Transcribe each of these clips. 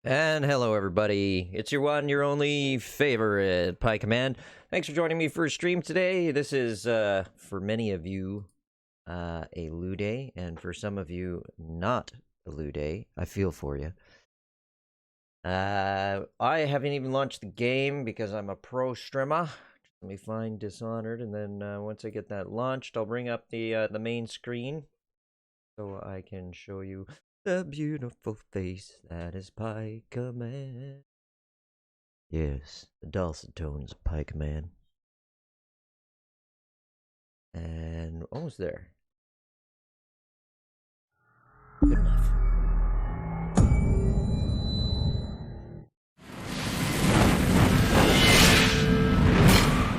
And hello everybody, it's your one, your only favorite Pi Command. Thanks for joining me for a stream today. This is, for many of you, a Lou Day, and for some of you, not a Lou Day. I feel for you. I haven't even launched the game because I'm a pro streamer. Let me find Dishonored, and then once I get that launched, I'll bring up the main screen so I can show you the beautiful face that is Pi Command. Yes, the dulcet tones of Pi Command. And almost there. Good enough.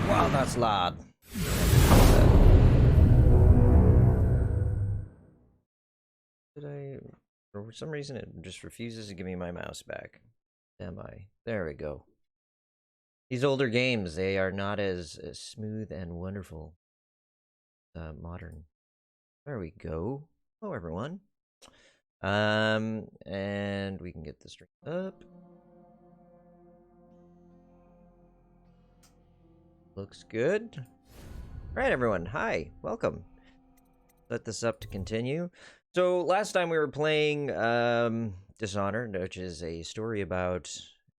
Wow, that's loud. For some reason, it just refuses to give me my mouse back. Am I? There we go. These older games, they are not as smooth and wonderful. Modern. There we go. Hello, everyone. And we can get the stream up. Looks good. All right, everyone. Hi. Welcome. Set this up to continue. So last time we were playing Dishonored, which is a story about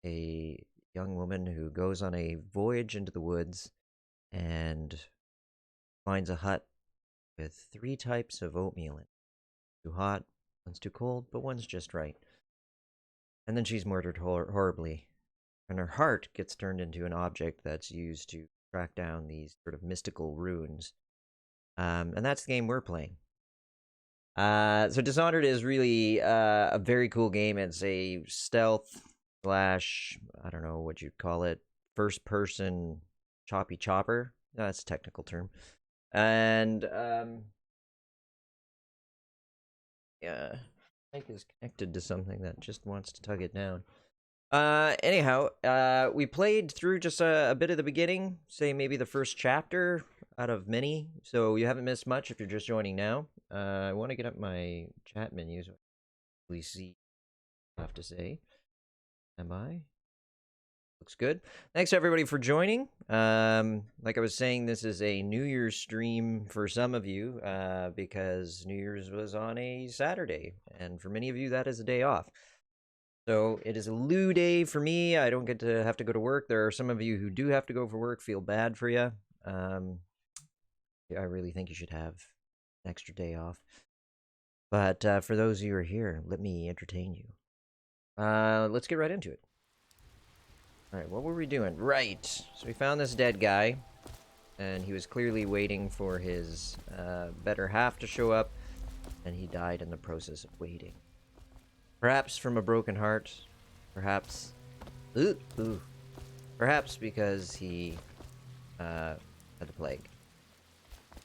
a young woman who goes on a voyage into the woods and finds a hut with 3 types of oatmeal in it. Too hot, one's too cold, but one's just right. And then she's murdered horribly. And her heart gets turned into an object that's used to track down these sort of mystical runes. And that's the game we're playing. So Dishonored is really a very cool game. It's a stealth / I don't know what you'd call it, first person choppy chopper. No, that's a technical term. And yeah, mic is connected to something that just wants to tug it down. Anyhow, we played through just a bit of the beginning, say maybe the first chapter out of many, so you haven't missed much if you're just joining now. I want to get up my chat menu so I can really see what I have to say. Am I? Looks good. Thanks everybody for joining. Like I was saying, this is a New Year's stream for some of you, because New Year's was on a Saturday, and for many of you that is a day off. So it is a Lou Day for me. I don't get to have to go to work. There are some of you who do have to go for work. Feel bad for you. I really think you should have an extra day off. But for those of you who are here, let me entertain you. Let's get right into it. All right, what were we doing? Right. So we found this dead guy, and he was clearly waiting for his better half to show up, and he died in the process of waiting. Perhaps from a broken heart, perhaps, perhaps because he had the plague,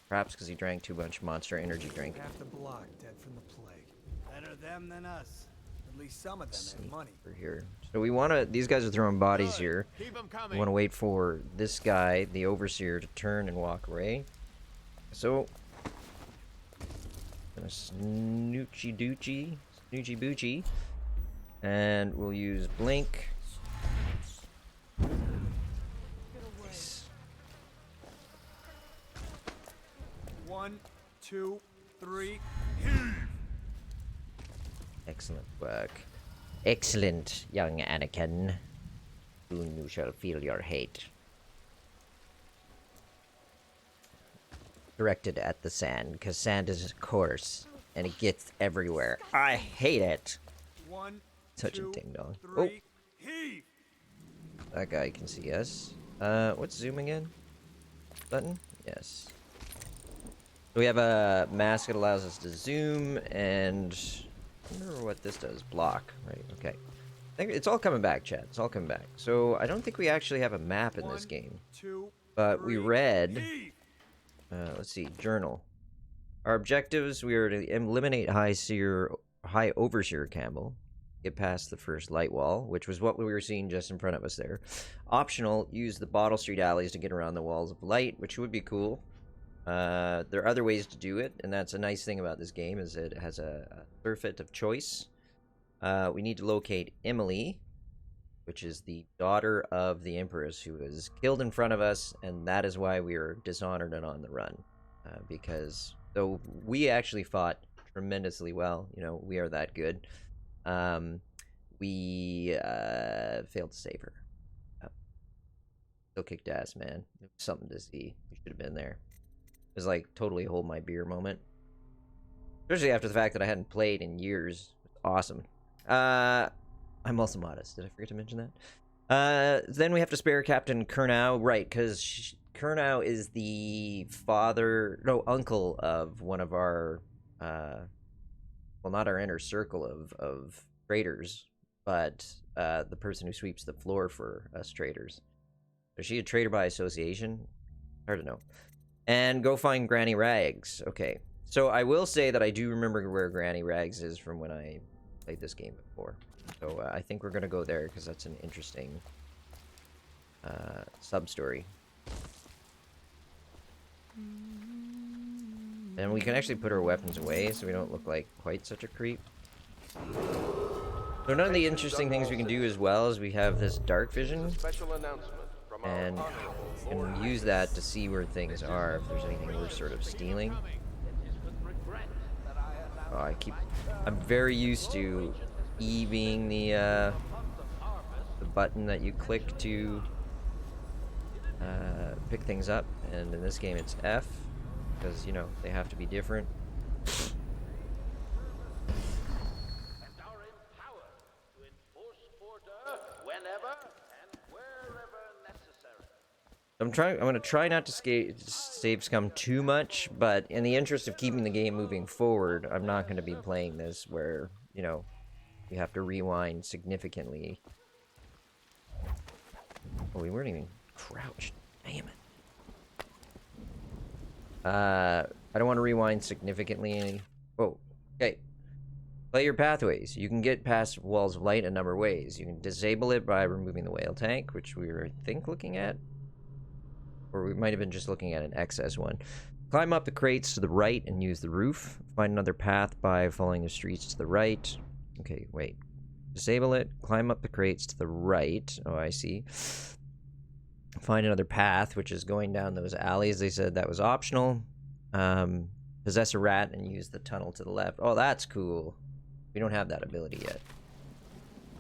perhaps because he drank too much Monster Energy drink. Half the block dead from the plague. Better them than us. At least some of them have money. Over here, so we want to. These guys are throwing bodies here. We want to wait for this guy, the overseer, to turn and walk away. So, gonna snoochie boochie, and we'll use blink. Nice. 1, 2, 3. Excellent work. Excellent, young Anakin. Soon you shall feel your hate. Directed at the sand, because sand is coarse, and it gets everywhere. I hate it. 1, Such 2, a ding dong. 3. Oh, Heave. that guy can see us. What's zoom again? Button? Yes. So we have a mask that allows us to zoom, and I wonder what this does. Block, right? Okay. I think it's all coming back, chat. It's all coming back. So I don't think we actually have a map in this game. 2, But we 3. read. Heave. Let's see. Journal. Our objectives: we are to eliminate High Overseer Campbell. Get past the first light wall, which was what we were seeing just in front of us there. Optional: use the Bottle Street alleys to get around the walls of light, which would be cool. There are other ways to do it, and that's a nice thing about this game, is it has a surfeit of choice. We need to locate Emily, which is the daughter of the Empress, who was killed in front of us, and that is why we are dishonored and on the run. Because though we actually fought tremendously well, you know, we are that good, we failed to save her. Still kicked ass, man. It was something to see. We should have been there. It was like totally hold my beer moment. Especially after the fact that I hadn't played in years. It's awesome. I'm also modest. Did I forget to mention that? Then we have to spare Captain Kurnow, right? Because Kurnow is the uncle of one of our, well, not our inner circle of traders, but the person who sweeps the floor for us traders. Is she a trader by association? Hard to know. And go find Granny Rags. Okay. So I will say that I do remember where Granny Rags is from when I played this game before. So I think we're going to go there because that's an interesting sub-story. And we can actually put our weapons away so we don't look like quite such a creep. So none of the interesting things we can do as well is we have this dark vision. And we can use that to see where things are, if there's anything we're sort of stealing. Oh, I'm very used to E being the button that you click to pick things up, and in this game it's F, because, you know, they have to be different. I'm gonna try not to save scum too much, but in the interest of keeping the game moving forward, I'm not gonna be playing this where, you know, you have to rewind significantly. Oh, we weren't even crouched. Damn it. I don't want to rewind significantly. Oh, okay. Play your pathways. You can get past walls of light a number of ways. You can disable it by removing the whale tank, which we were, I think, looking at. Or we might have been just looking at an excess one. Climb up the crates to the right and use the roof. Find another path by following the streets to the right. Okay, wait. Disable it. Climb up the crates to the right. Oh, I see. Find another path, which is going down those alleys. They said that was optional. Possess a rat and use the tunnel to the left. Oh, that's cool. We don't have that ability yet.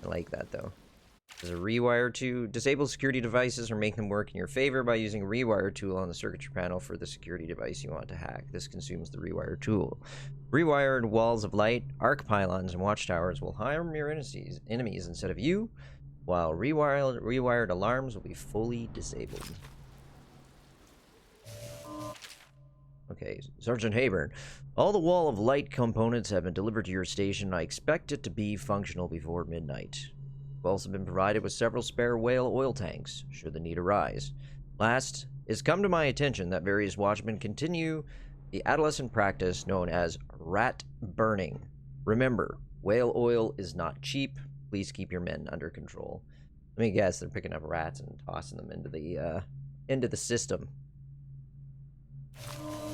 I like that, though. There's a rewire to disable security devices or make them work in your favor by using a rewire tool on the circuitry panel for the security device you want to hack. This consumes the rewire tool. Rewired walls of light, arc pylons, and watchtowers will harm your enemies instead of you, while rewired alarms will be fully disabled. Okay, Sergeant Hayburn. All the wall of light components have been delivered to your station. I expect it to be functional before midnight. We've also been provided with several spare whale oil tanks, should the need arise. Last, it's come to my attention that various watchmen continue the adolescent practice known as rat burning. Remember, whale oil is not cheap. Please keep your men under control. Let me guess, they're picking up rats and tossing them into the system.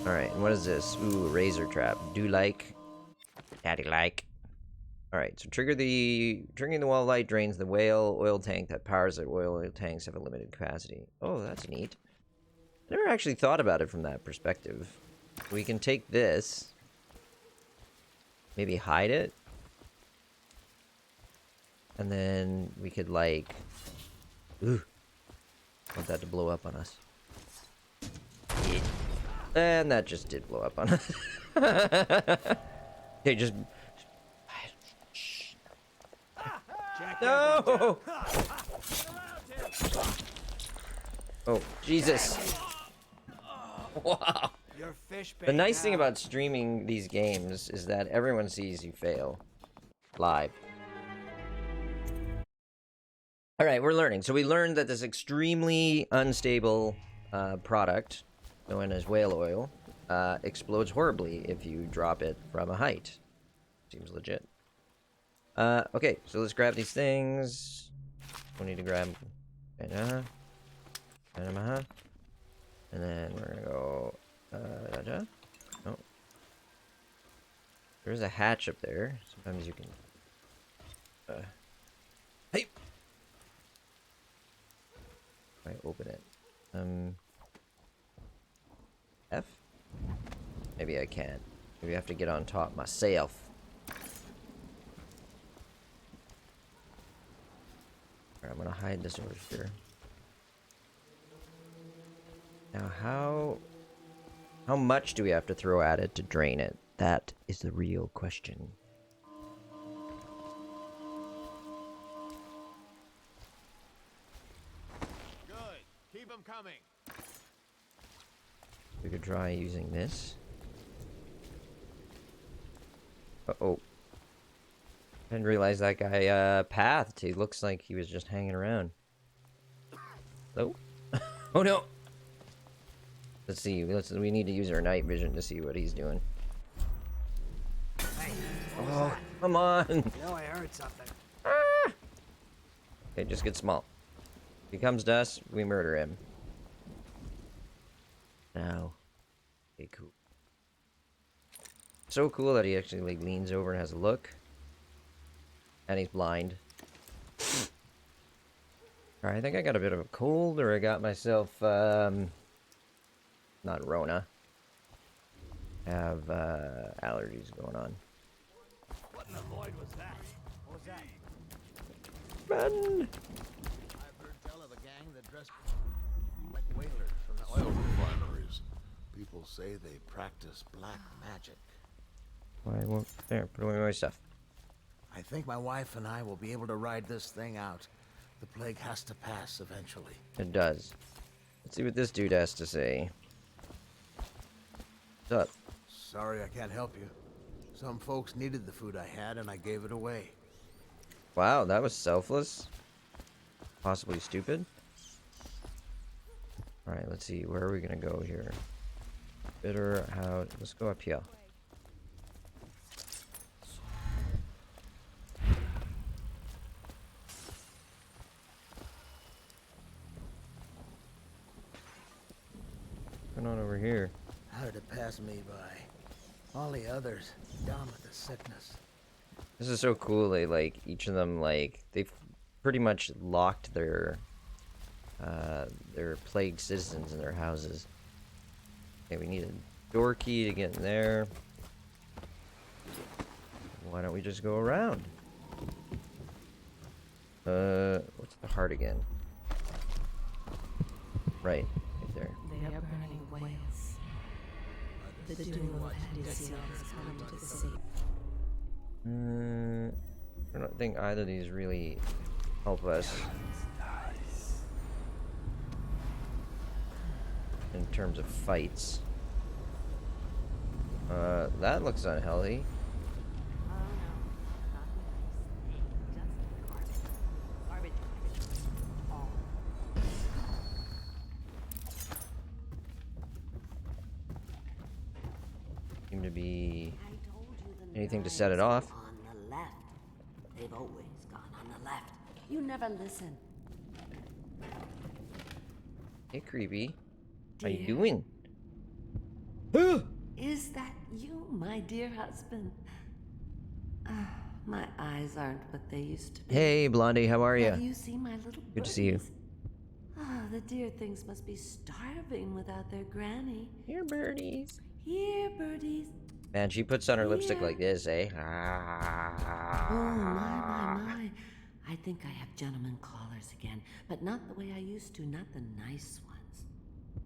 Alright, and what is this? Ooh, a razor trap. Do like. Daddy like. Alright, so triggering the wall of light drains the whale oil tank that powers it. Oil tanks have a limited capacity. Oh, that's neat. I never actually thought about it from that perspective. We can take this. Maybe hide it. And then we could, like... Ooh. Want that to blow up on us. Yeah. And that just did blow up on us. Okay, just... No! Oh, Jesus. Wow. The nice thing about streaming these games is that everyone sees you fail. Live. Alright, we're learning. So we learned that this extremely unstable product, known as whale oil, explodes horribly if you drop it from a height. Seems legit. Okay, so let's grab these things. We need to grab... And then we're gonna go... Oh. There's a hatch up there. Sometimes you can Hey! I open it. F? Maybe I can't. Maybe I have to get on top myself. Alright, I'm gonna hide this oyster. Now, how much do we have to throw at it to drain it? That is the real question. Good. Keep them coming. We could try using this. Uh-oh. I didn't realize that guy pathed. He looks like he was just hanging around. Oh. Oh no! Let's see. We need to use our night vision to see what he's doing. Hey, what was Oh, that? come on! You know, I heard something. Okay, just get small. If he comes to us, we murder him. Now. Okay, cool. So cool that he actually like leans over and has a look. And he's blind. Alright, I think I got a bit of a cold, or I got myself, not Rona. I have, allergies going on. What in the void was that? What was that? Run! I've heard tell of a gang that dressed like whalers from the oil refineries. People say they practice black magic. Why won't... There, put away my stuff. I think my wife and I will be able to ride this thing out. The plague has to pass eventually. It does. Let's see what this dude has to say. What's up? Sorry I can't help you. Some folks needed the food I had and I gave it away. Wow, that was selfless. Possibly stupid. Alright, let's see. Where are we gonna go here? Bitter, how... Let's go up here. What's going on over here? How did it pass me by? All the others down with the sickness. This is so cool. They like each of them like they've pretty much locked their plagued citizens in their houses. Okay, we need a door key to get in there. Why don't we just go around? What's the heart again? Right there. They are burning whales. The doom of Odysseus has come to the sea. I don't think either of these really help us in terms of fights. That looks unhealthy. Oh no, not nice. Just garbage. All. Seem to be I told you the anything to set it off. knives on the left. They've always gone on the left. You never listen. Hey, creepy. How you Dear. doing? Is that you, my dear husband? My eyes aren't what they used to be. Hey, Blondie, how are Have you? you seen my little Good to see you. birdies? Ah, the dear things must be starving without their granny. Here, birdies. Here, birdies. Man, she puts on her lipstick Here. like this, eh? Oh, my. I think I have gentlemen callers again, but not the way I used to, not the nice ones.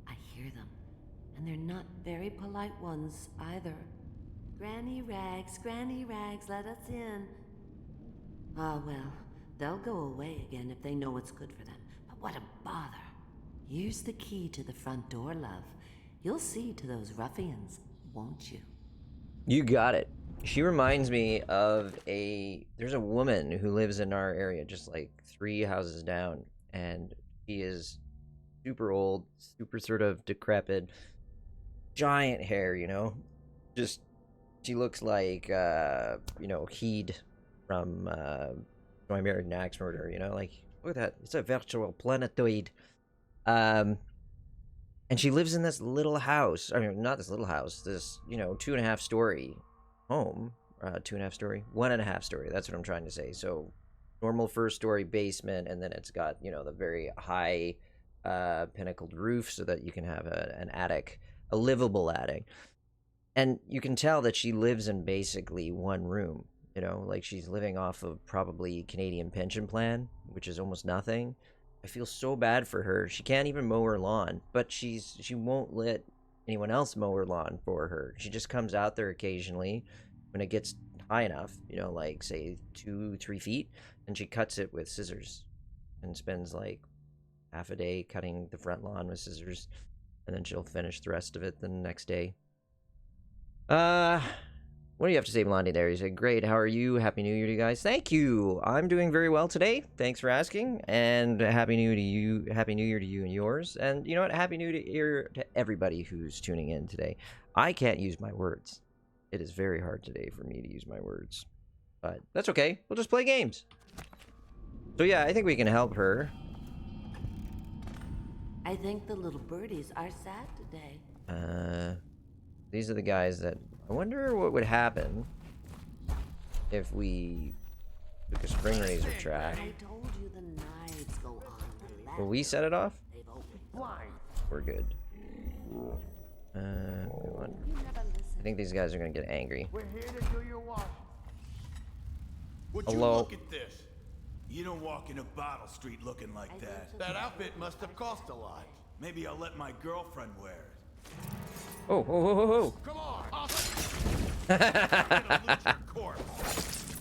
I hear them, and they're not very polite ones either. Granny Rags, let us in. Ah, well, they'll go away again if they know what's good for them. But what a bother. Here's the key to the front door, love. You'll see to those ruffians, won't you? You got it. She reminds me of there's a woman who lives in our area, just like 3 houses down, and she is super old, super sort of decrepit, giant hair, you know? Just, she looks like, Heed from, My American Axe Murder, you know? Like, look at that. It's a virtual planetoid. And she lives in this little house. I mean, not this little house. This, 2.5 story home. 2.5 story? 1.5 story. That's what I'm trying to say. So, normal first story basement, and then it's got, you know, the very high pinnacled roof so that you can have an attic, a livable attic. And you can tell that she lives in basically one room, you know, like she's living off of probably Canadian pension plan, which is almost nothing. I feel so bad for her. She can't even mow her lawn, but she won't let anyone else mow her lawn for her. She just comes out there occasionally when it gets high enough, you know, like say 2-3 feet, and she cuts it with scissors and spends like half a day cutting the front lawn with scissors, and then she'll finish the rest of it the next day. What do you have to say, Blondie? There, you said, "Great. How are you? Happy New Year to you guys." Thank you. I'm doing very well today. Thanks for asking, and Happy New Year to you. Happy New Year to you and yours. And you know what? Happy New Year to everybody who's tuning in today. I can't use my words. It is very hard today for me to use my words, but that's okay. We'll just play games. So yeah, I think we can help her. I think the little birdies are sad today. These are the guys that... I wonder what would happen if we took a string razor trap. I told you the knives go on the left. Will we set it off? They've always We're good. Come on. You never listen. I think these guys are gonna get angry. We're here to do your washing. Would you Hello? look at this? You don't walk into Bottle Street looking like that. That outfit must have cost a lot. Maybe I'll let my girlfriend wear it. Oh, oh, oh, oh, oh. Come on! Gonna loot your corpse.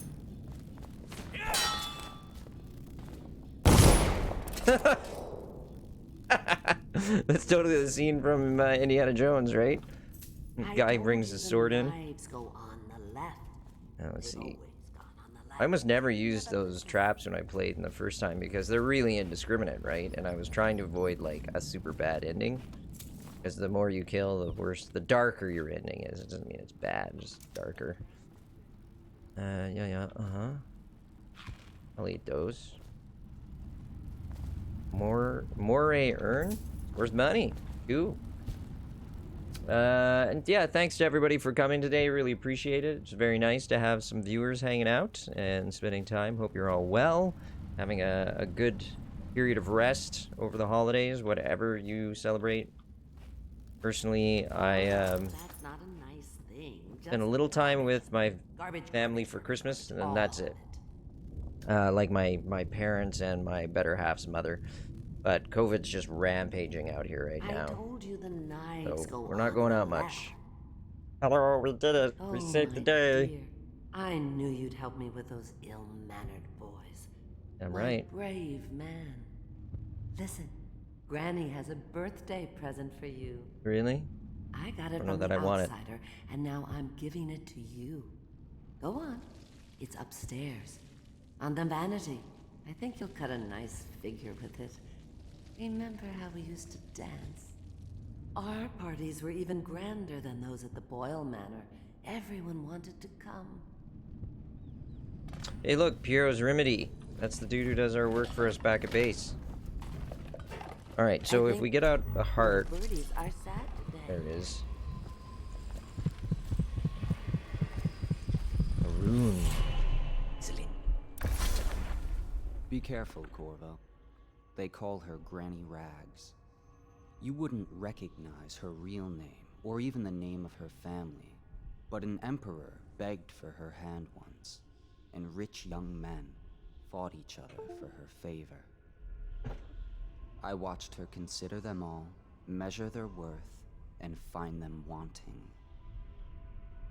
That's totally the scene from Indiana Jones, right? I Guy told brings you his the sword in. Knives go on the left. Let's They've see. always gone on the left. I almost never used those traps when I played in the first time because they're really indiscriminate, right? And I was trying to avoid like a super bad ending. Because the more you kill, the worse, the darker your ending is. It doesn't mean it's bad, just darker. Yeah, I'll eat those. More earn? Where's money? Ooh. And yeah, thanks to everybody for coming today. Really appreciate it. It's very nice to have some viewers hanging out and spending time. Hope you're all well. Having a good period of rest over the holidays, whatever you celebrate. Personally, I That's not a nice thing. spent a little time with my Garbage. family for Christmas, and then All that's of it. Like my parents and my better half's mother. But COVID's just rampaging out here right I now. told you the knives So go we're not on going the out left. much. Hello, we did it. We Oh, saved the my day. dear. I knew you'd help me with those ill-mannered boys. I'm What a right. brave man. Listen, Granny has a birthday present for you. Really? I got it Don't know from that the I want it. outsider, and now I'm giving it to you. Go on. It's upstairs. On the vanity. I think you'll cut a nice figure with it. Remember how we used to dance? Our parties were even grander than those at the Boyle Manor. Everyone wanted to come. Hey, look, Piero's Remedy. That's the dude who does our work for us back at base. All right, so I if think we get out a heart, Birdies are sad today. there it is. A rune. Be careful, Corvo. They call her Granny Rags. You wouldn't recognize her real name, or even the name of her family, but an emperor begged for her hand once, and rich young men fought each other for her favor. I watched her consider them all, measure their worth, and find them wanting.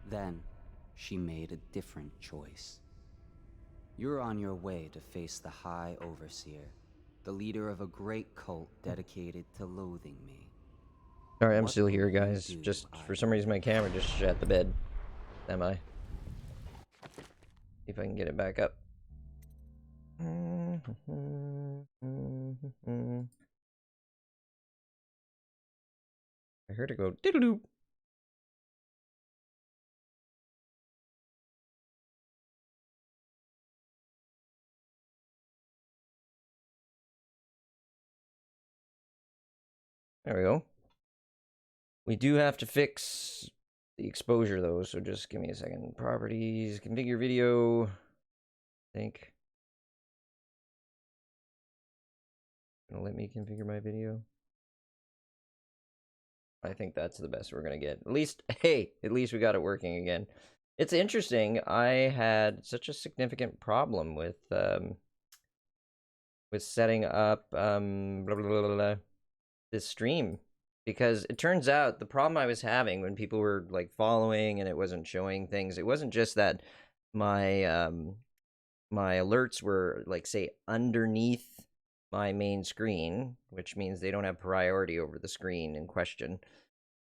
Then, she made a different choice. You're on your way to face the High Overseer, the leader of a great cult dedicated to loathing me. Sorry, I'm What still here, will you guys. do, Just for Ivy? some reason, my camera just shut the bed. Am I? See if I can get it back up. I heard it go diddle-doo. There we go. We do have to fix the exposure though, so just give me a second. Properties, configure video. I think. Gonna let me configure my video. I think that's the best we're gonna get. At least, hey, at least we got it working again. It's interesting. I had such a significant problem with setting up this stream, because it turns out the problem I was having when people were like following and it wasn't showing things, it wasn't just that my my alerts were like, say, underneath my main screen, which means they don't have priority over the screen in question,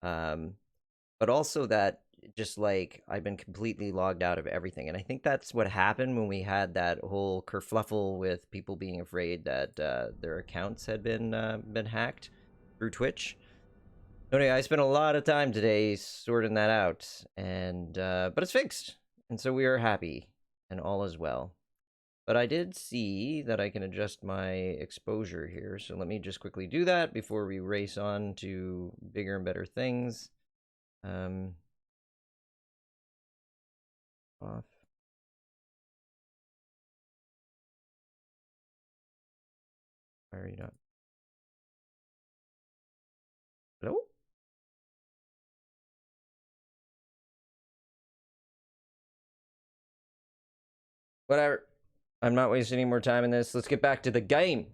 but also that just like I've been completely logged out of everything. And I think that's what happened when we had that whole kerfluffle with people being afraid that their accounts had been hacked through Twitch. Anyway, I spent a lot of time today sorting that out, and but it's fixed, and so we are happy, and all is well. But I did see that I can adjust my exposure here, so let me just quickly do that before we race on to bigger and better things. Off. Why are you not? Hello? Whatever. I'm not wasting any more time in this. Let's get back to the game.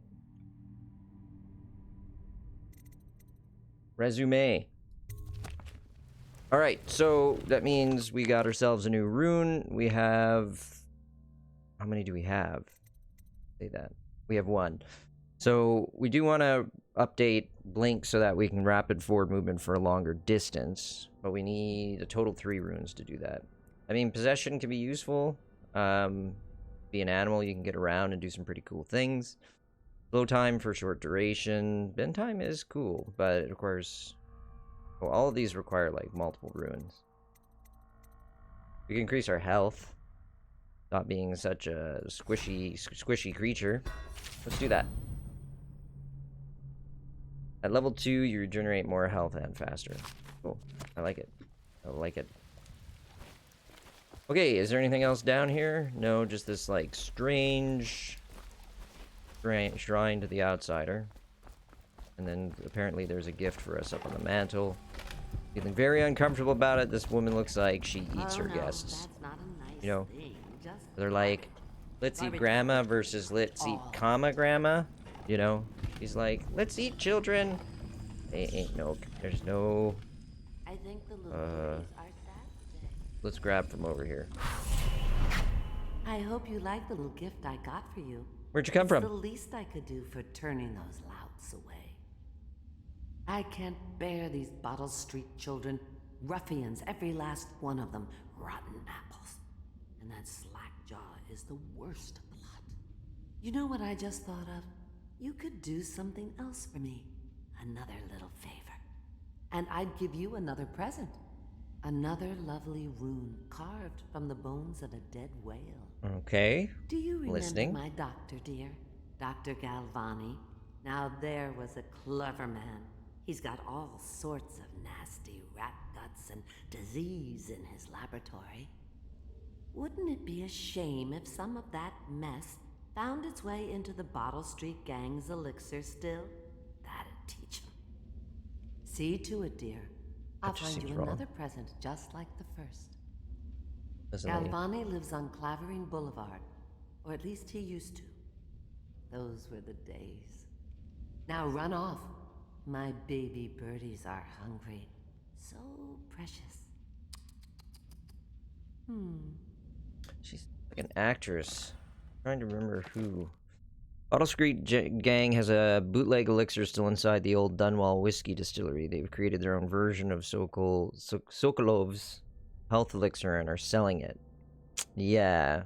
Resume. All right, so that means we got ourselves a new rune. We have... How many do we have? Say that. We have 1. So we do want to update Blink so that we can rapid forward movement for a longer distance, but we need a total 3 runes to do that. I mean, possession can be useful. Be an animal, you can get around and do some pretty cool things. Slow time for short duration. Bend time is cool, but it requires... Well, all of these require, like, multiple runes. We can increase our health. Stop being such a squishy creature. Let's do that. At level 2, you regenerate more health and faster. Cool. I like it. I like it. Okay, is there anything else down here? No, just this, like, strange shrine to the outsider. And then apparently there's a gift for us up on the mantle. Feeling very uncomfortable about it. This woman looks like she eats her guests. That's not a nice You know, thing. Just they're like, let's eat grandma versus let's eat comma grandma. You know, she's like, let's eat children. Ain't no, there's no. I think the little boys are sad today. Let's grab from over here. I hope you like the little gift I got for you. Where'd you come It's from? the least I could do for turning those louts away. I can't bear these Bottle Street children. Ruffians, every last one of them. Rotten apples. And that slack jaw is the worst of the lot. You know what I just thought of? You could do something else for me. Another little favor. And I'd give you another present. Another lovely rune carved from the bones of a dead whale. Okay. Do you remember Listening. my doctor, dear? Dr. Galvani? Now there was a clever man. He's got all sorts of nasty rat guts and disease in his laboratory. Wouldn't it be a shame if some of that mess found its way into the Bottle Street Gang's elixir still? That'd teach him. See to it, dear. I'll just find seems you wrong. another present just like the first. Doesn't he? Galvani lives on Clavering Boulevard, or at least he used to. Those were the days. Now run off. My baby birdies are hungry. So precious. She's like an actress. Trying to remember who. Bottle Street Gang has a bootleg elixir still inside the old Dunwall whiskey distillery. They've created their own version of Sokolov's health elixir and are selling it. Yeah.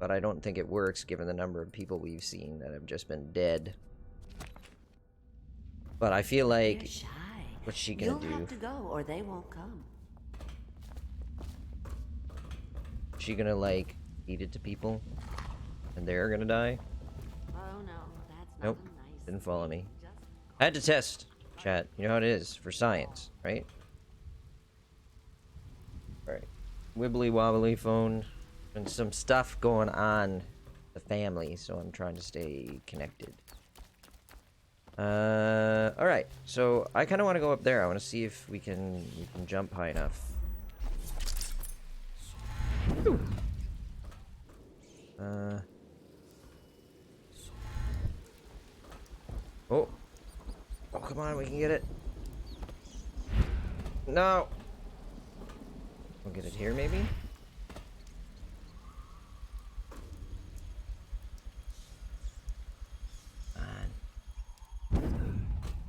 But I don't think it works given the number of people we've seen that have just been dead. But I feel like... They're shy. What's she gonna do? You'll have to go, or they won't come. Is she gonna, like, feed it to people? And they're gonna die? Oh no, that's not Nope. a nice Didn't follow me. Just I had to test, chat. You know how it is for science, right? Alright. Wibbly wobbly phone. And some stuff going on the family, so I'm trying to stay connected. All right. So I kind of want to go up there. I want to see if we can jump high enough. Ooh. Oh. Oh, come on, we can get it. No. We'll get it here, maybe?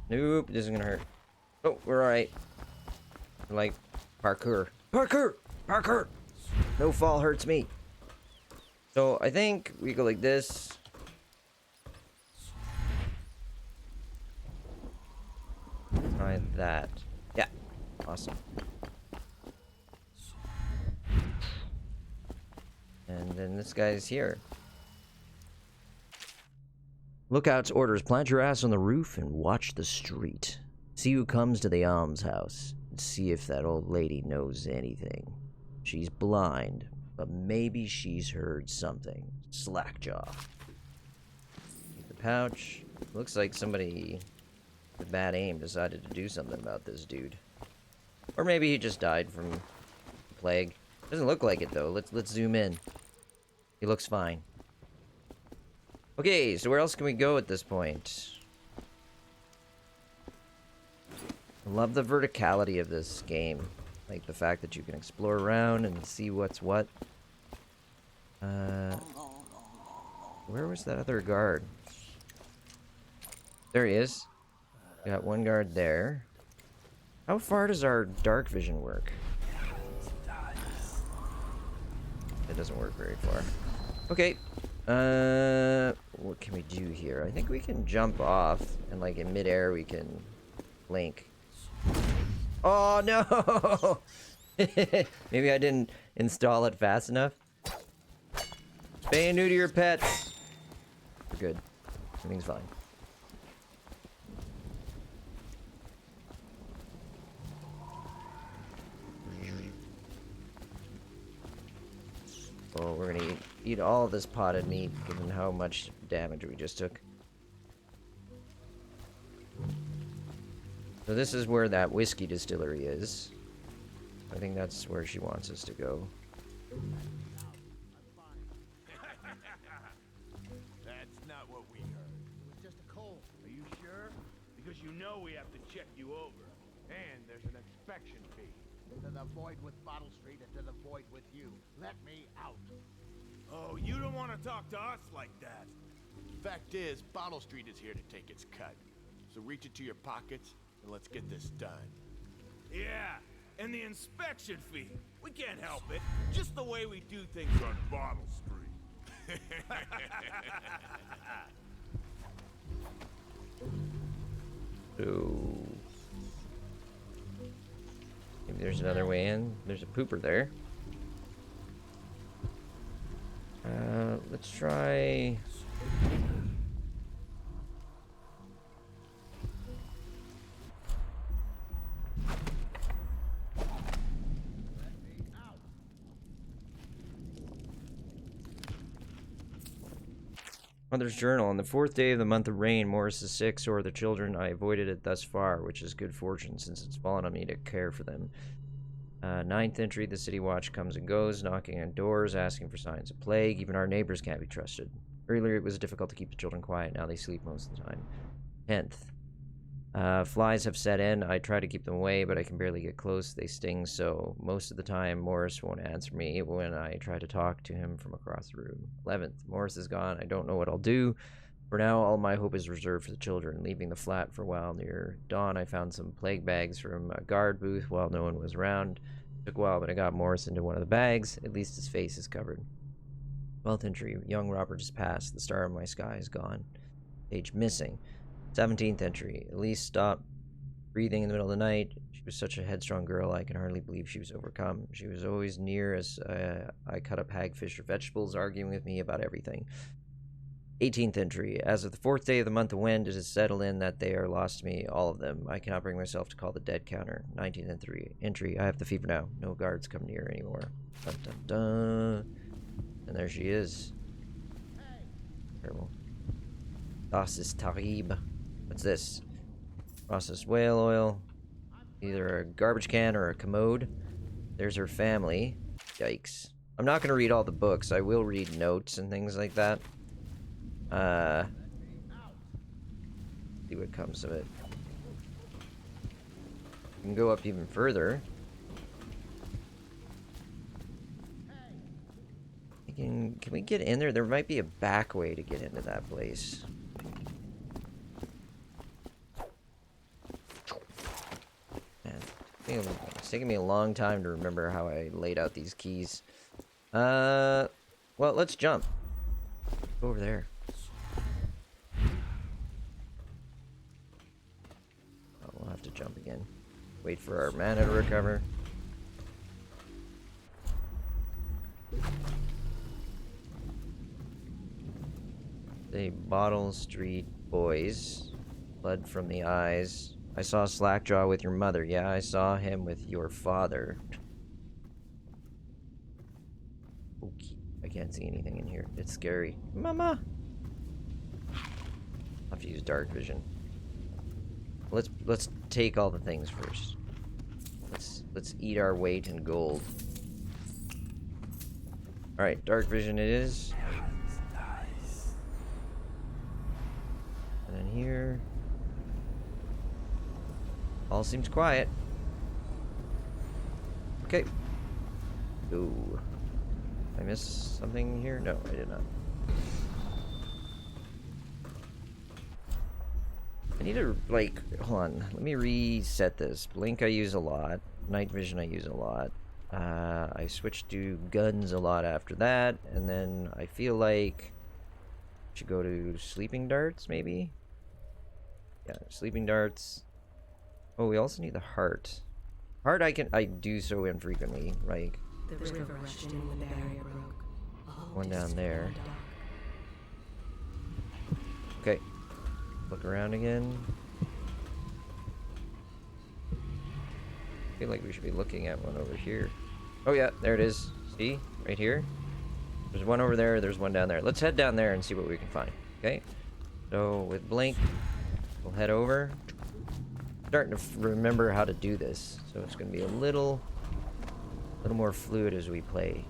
Nope, this isn't gonna hurt. Oh, we're alright. Like, parkour. Parkour! Parkour! No fall hurts me. So, I think we go like this. Try that. Yeah. Awesome. And then this guy's here. Lookout's orders, plant your ass on the roof and watch the street. See who comes to the almshouse. And see if that old lady knows anything. She's blind, but maybe she's heard something. Slackjaw. Take the pouch. Looks like somebody with bad aim decided to do something about this dude. Or maybe he just died from the plague. Doesn't look like it though. Let's zoom in. He looks fine. Okay, so where else can we go at this point? I love the verticality of this game. Like the fact that you can explore around and see what's what. Where was that other guard? There he is. Got one guard there. How far does our dark vision work? It doesn't work very far. Okay. What can we do here? I think we can jump off and like in midair we can blink. Oh no! Maybe I didn't install it fast enough. Spay and neuter your pets. We're good. Everything's fine. Oh, we're gonna eat all of this potted meat, given how much damage we just took. So this is where that whiskey distillery is. I think that's where she wants us to go. That's not what we heard. It was just a cold. Are you sure? Because you know we have to check you over. And there's an inspection fee. To the void with Bottle Street and to the void with you. Let me out. Oh, you don't want to talk to us like that. Fact is, Bottle Street is here to take its cut. So reach into your pockets and let's get this done. Yeah, and the inspection fee. We can't help it. Just the way we do things on Bottle Street. So maybe there's another way in. There's a pooper there. Let's try. Mother's journal. On the 4th day of the month of rain, Morris is sick, so are the children. I avoided it thus far, which is good fortune, since it's fallen on me to care for them. 9th entry, the city watch comes and goes, knocking on doors, asking for signs of plague. Even our neighbors can't be trusted. Earlier it was difficult to keep the children quiet, now they sleep most of the time. 10th. Flies have set in. I try to keep them away, but I can barely get close. They sting, so most of the time Morris won't answer me when I try to talk to him from across the room. 11th. Morris is gone. I don't know what I'll do. For now, all my hope is reserved for the children. Leaving the flat for a while near dawn, I found some plague bags from a guard booth while no one was around. Took a while, but I got Morris into one of the bags. At least his face is covered. 12th entry. Young Robert has passed. The star of my sky is gone. Page missing. 17th entry. Elise stopped breathing in the middle of the night. She was such a headstrong girl, I can hardly believe she was overcome. She was always near as I cut up hagfish or vegetables, arguing with me about everything. 18th entry. As of the 4th day of the month of Wind, it has settled in that they are lost to me, all of them. I cannot bring myself to call the dead counter. 19th entry. I have the fever now. No guards come near anymore. Dun, dun, dun. And there she is. Terrible. Das ist terrible. What's this? Processed whale oil. Either a garbage can or a commode. There's her family. Yikes. I'm not going to read all the books. I will read notes and things like that. See what comes of it. We can go up even further. Can we get in there? There might be a back way to get into that place. Man, it's taking me a long time to remember how I laid out these keys. Well, let's jump. Go over there. Oh, we'll have to jump again. Wait for our mana to recover. The Bottle Street Boys. Blood from the eyes. I saw Slackjaw with your mother. Yeah, I saw him with your father. Okay. I can't see anything in here. It's scary. Mama! I'll have to use dark vision. Let's take all the things first. Let's eat our weight in gold. Alright, dark vision it is. And then here. All seems quiet. Okay. Ooh. I missed something here? No, I did not. I need to, like, hold on. Let me reset this. Blink I use a lot. Night vision I use a lot. I switched to guns a lot after that. And then I feel like I should go to sleeping darts, maybe? Yeah, sleeping darts. Oh, we also need the heart. Heart I do so infrequently, like The river rushed in when the barrier broke. one down there. Okay. Look around again. I feel like we should be looking at one over here. Oh yeah, there it is. See? Right here. There's one over there, there's one down there. Let's head down there and see what we can find. Okay? So with Blink, we'll head over. Starting to remember how to do this, so it's going to be a little more fluid as we play.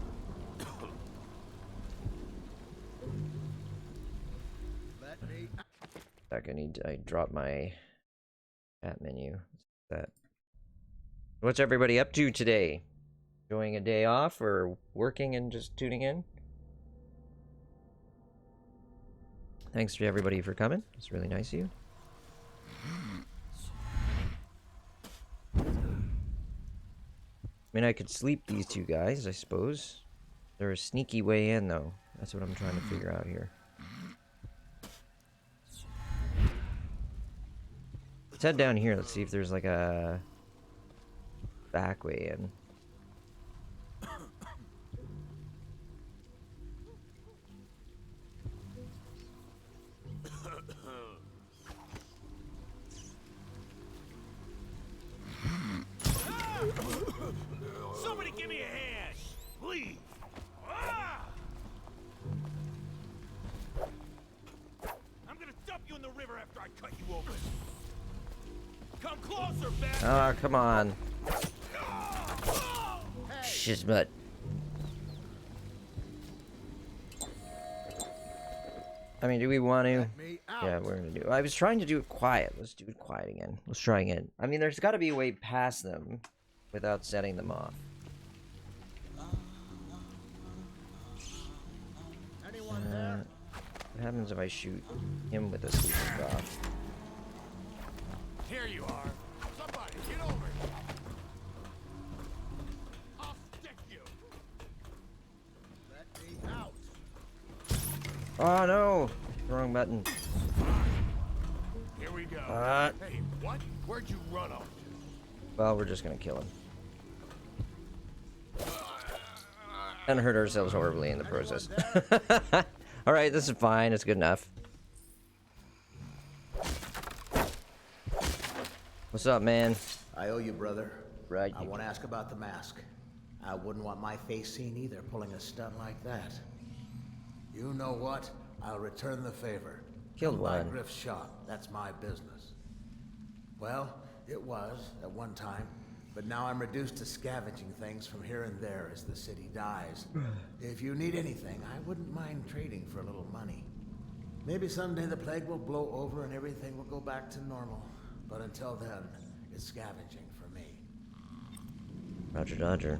Back, I dropped my chat menu. That. What's everybody up to today? Enjoying a day off or working and just tuning in? Thanks to everybody for coming. It's really nice of you. I mean, I could sleep these two guys, I suppose. They're a sneaky way in, though. That's what I'm trying to figure out here. Let's head down here. Let's see if there's like a back way in. Somebody give me a hand, please. Ah! I'm gonna dump you in the river after I cut you open. Come closer, bastard. Ah, come on. Shizmut. I mean, do we want to? Yeah, we're gonna do it. I was trying to do it quiet. Let's do it quiet again. Let's try again. I mean, there's got to be a way past them without setting them off. What happens if I shoot him with a sleeping drop? Here you are. Somebody, get over here. I'll stick you. Let me out. Oh no! Wrong button. Here we go. Hey, what? Where'd you run off to? Well, we're just gonna kill him. And hurt ourselves horribly in the process. Alright, this is fine. It's good enough. What's up, man? I owe you, brother. Right. I want to ask about the mask. I wouldn't want my face seen either, pulling a stunt like that. You know what? I'll return the favor. Killed By one. Griff's shop. That's my business. Well, it was at one time, but now I'm reduced to scavenging things from here and there as the city dies. If you need anything, I wouldn't mind trading for a little money. Maybe someday the plague will blow over and everything will go back to normal. But until then, it's scavenging for me. Roger, Dodger.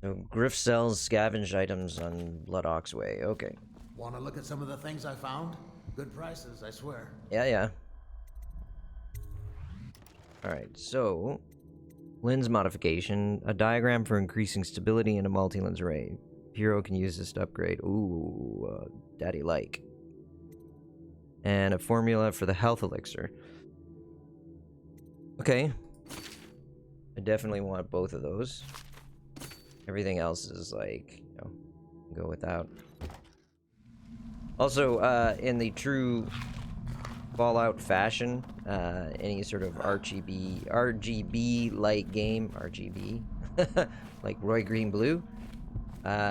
So Griff sells scavenged items on Blood Ox Way. Okay. Want to look at some of the things I found? Good prices, I swear. Yeah, yeah. Alright, so... Lens modification. A diagram for increasing stability in a multi-lens array. Hero can use this to upgrade. Ooh, daddy like. And a formula for the health elixir. Okay. I definitely want both of those. Everything else is like, you know, go without. Also, in the true Fallout fashion, any sort of RGB light game, RGB, like Roy Green Blue,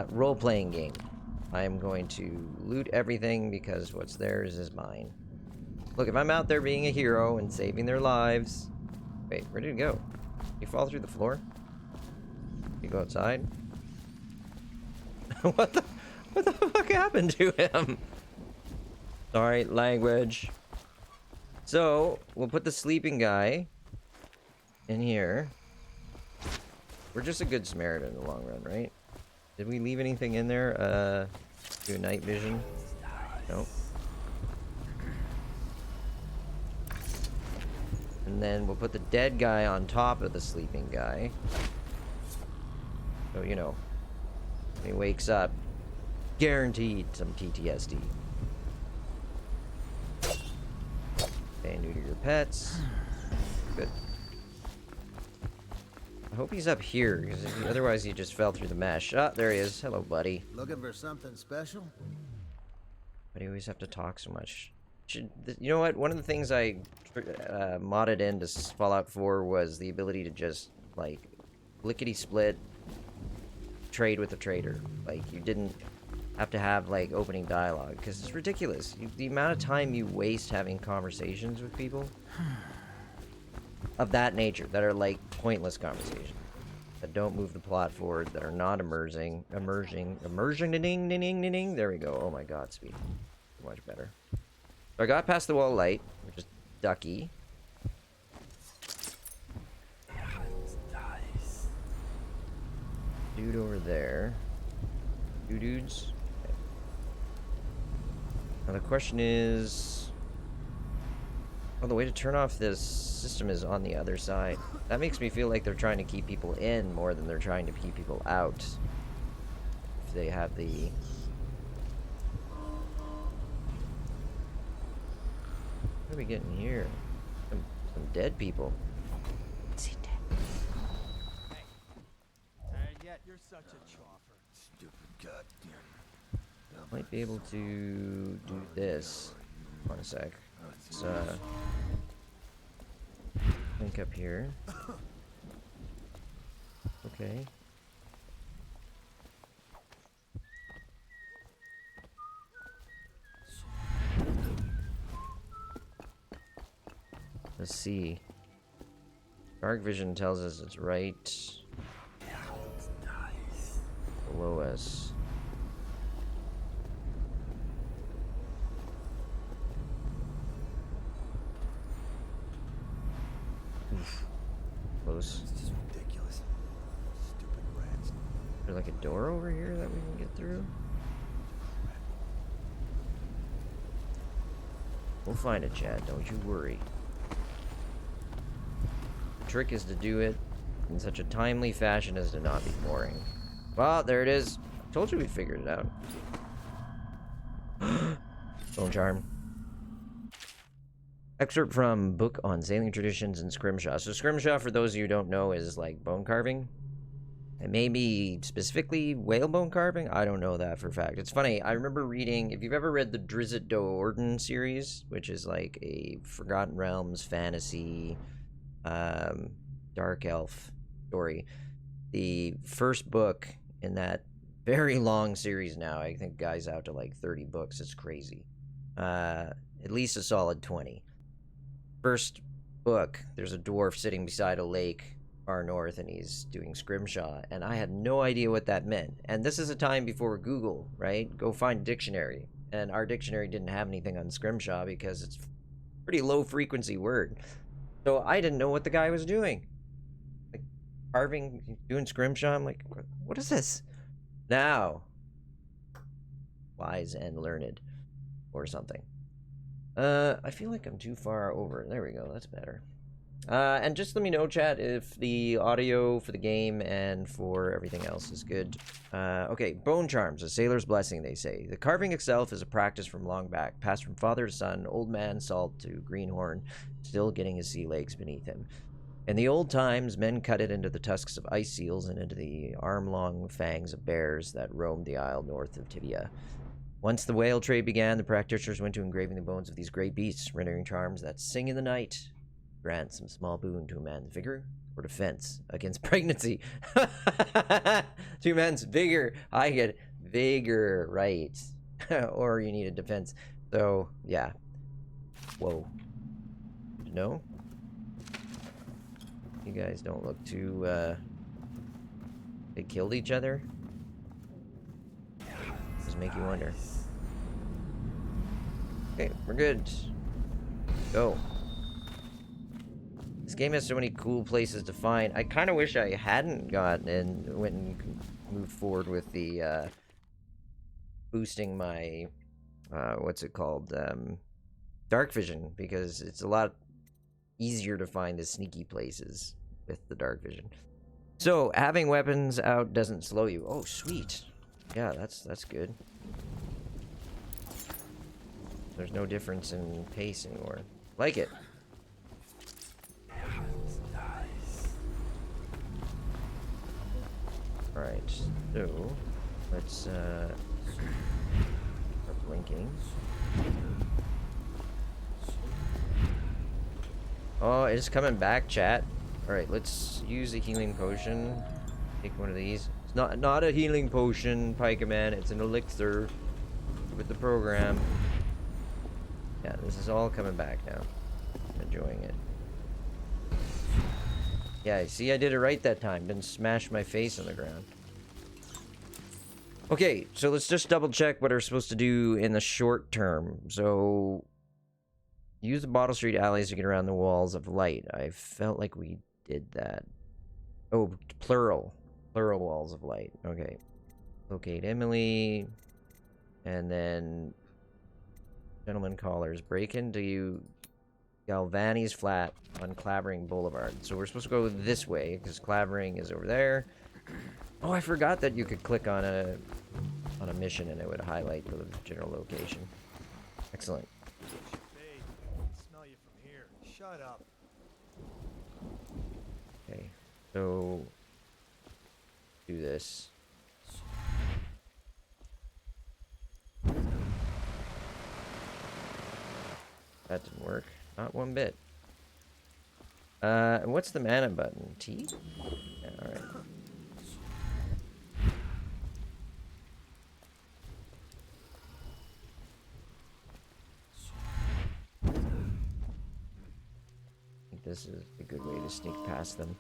role-playing game. I am going to loot everything because what's theirs is mine. Look, if I'm out there being a hero and saving their lives... Wait, where did it go? Did he fall through the floor? Did he go outside? What the fuck happened to him? Sorry, language. So, we'll put the sleeping guy in here. We're just a good Samaritan in the long run, right? Did we leave anything in there? Do a night vision? Nope. And then we'll put the dead guy on top of the sleeping guy. So, you know, when he wakes up, guaranteed some PTSD. Okay, neuter your pets. Good. I hope he's up here, because otherwise he just fell through the mesh. Ah, there he is. Hello, buddy. Looking for something special? Why do you always have to talk so much? You know what? One of the things I modded into Fallout 4 was the ability to just, like, lickety-split trade with a trader. Like, you didn't have to have, like, opening dialogue, because it's ridiculous. The amount of time you waste having conversations with people of that nature, that are, like, pointless conversations, that don't move the plot forward, that are not immersing, ding, ding, ding, ding, ding. There we go. Oh my god, speed. Much better. So I got past the wall of light, which is ducky. Dude over there. Two dudes. Okay. Now the question is... Oh, the way to turn off this system is on the other side. That makes me feel like they're trying to keep people in more than they're trying to keep people out. If they have the... What are we getting here? Some dead people. Is he dead? And yet you're such a choffer. Stupid goddamn. Might be able to do this. Hold on a sec. Let's link up here. Okay. Let's see. Dark vision tells us it's right below us. Oof. Close. It's just ridiculous. Stupid rats. Is there like a door over here that we can get through? We'll find it, Chad. Don't you worry. The trick is to do it in such a timely fashion as to not be boring. Well, there it is. I told you we figured it out. Bone charm. Excerpt from book on sailing traditions and scrimshaw. So scrimshaw, for those of you who don't know, is like bone carving. And maybe specifically whalebone carving? I don't know that for a fact. It's funny, I remember reading, if you've ever read the Drizzt Do'Urden series, which is like a Forgotten Realms fantasy dark elf story. The first book in that very long series now, I think guy's out to like 30 books, it's crazy. At least a solid 20. First book, there's a dwarf sitting beside a lake far north, and he's doing scrimshaw, and I had no idea what that meant. And this is a time before Google, right? Go find a dictionary. And our dictionary didn't have anything on scrimshaw because it's a pretty low frequency word. So I didn't know what the guy was doing. Like, carving, doing scrimshaw. I'm like, what is this? Now, wise and learned, or something. I feel like I'm too far over. There we go. That's better. And just let me know, chat, if the audio for the game and for everything else is good. Okay, bone charms, a sailor's blessing, they say. The carving itself is a practice from long back, passed from father to son, old man Salt to Greenhorn, still getting his sea legs beneath him. In the old times, men cut it into the tusks of ice seals and into the arm-long fangs of bears that roamed the isle north of Tibia. Once the whale trade began, the practitioners went to engraving the bones of these great beasts, rendering charms that sing in the night, grant some small boon to a man's vigor or defense against pregnancy. To man's vigor. I get vigor, right. Or you need a defense. So, yeah. Whoa. No? You guys don't look too, they killed each other? Does make you wonder. Okay, we're good. Go. This game has so many cool places to find. I kind of wish I hadn't gotten and went and moved forward with the boosting my what's it called, dark vision, because it's a lot easier to find the sneaky places with the dark vision. So having weapons out doesn't slow you. Oh, sweet. Yeah, that's good. There's no difference in pace anymore. Like it. Alright, so let's start blinking. Oh, it's coming back, chat. Alright, let's use a healing potion. Take one of these. It's not a healing potion, Pika Man, it's an elixir with the program. Yeah, this is all coming back now. I'm enjoying it. Yeah, see, I did it right that time. Didn't smash my face on the ground. Okay, so let's just double check what we're supposed to do in the short term. So, use the Bottle Street alleys to get around the walls of light. I felt like we did that. Oh, plural. Plural walls of light. Okay. Locate Emily. And then gentleman callers. Break into Galvani's flat on Clavering Boulevard. So we're supposed to go this way because Clavering is over there. Oh, I forgot that you could click on a mission and it would highlight the general location. Excellent. Babe, I can smell you from here. Shut up. Okay, so do this. That didn't work. Not one bit. What's the mana button? T? Yeah, alright. This is a good way to sneak past them.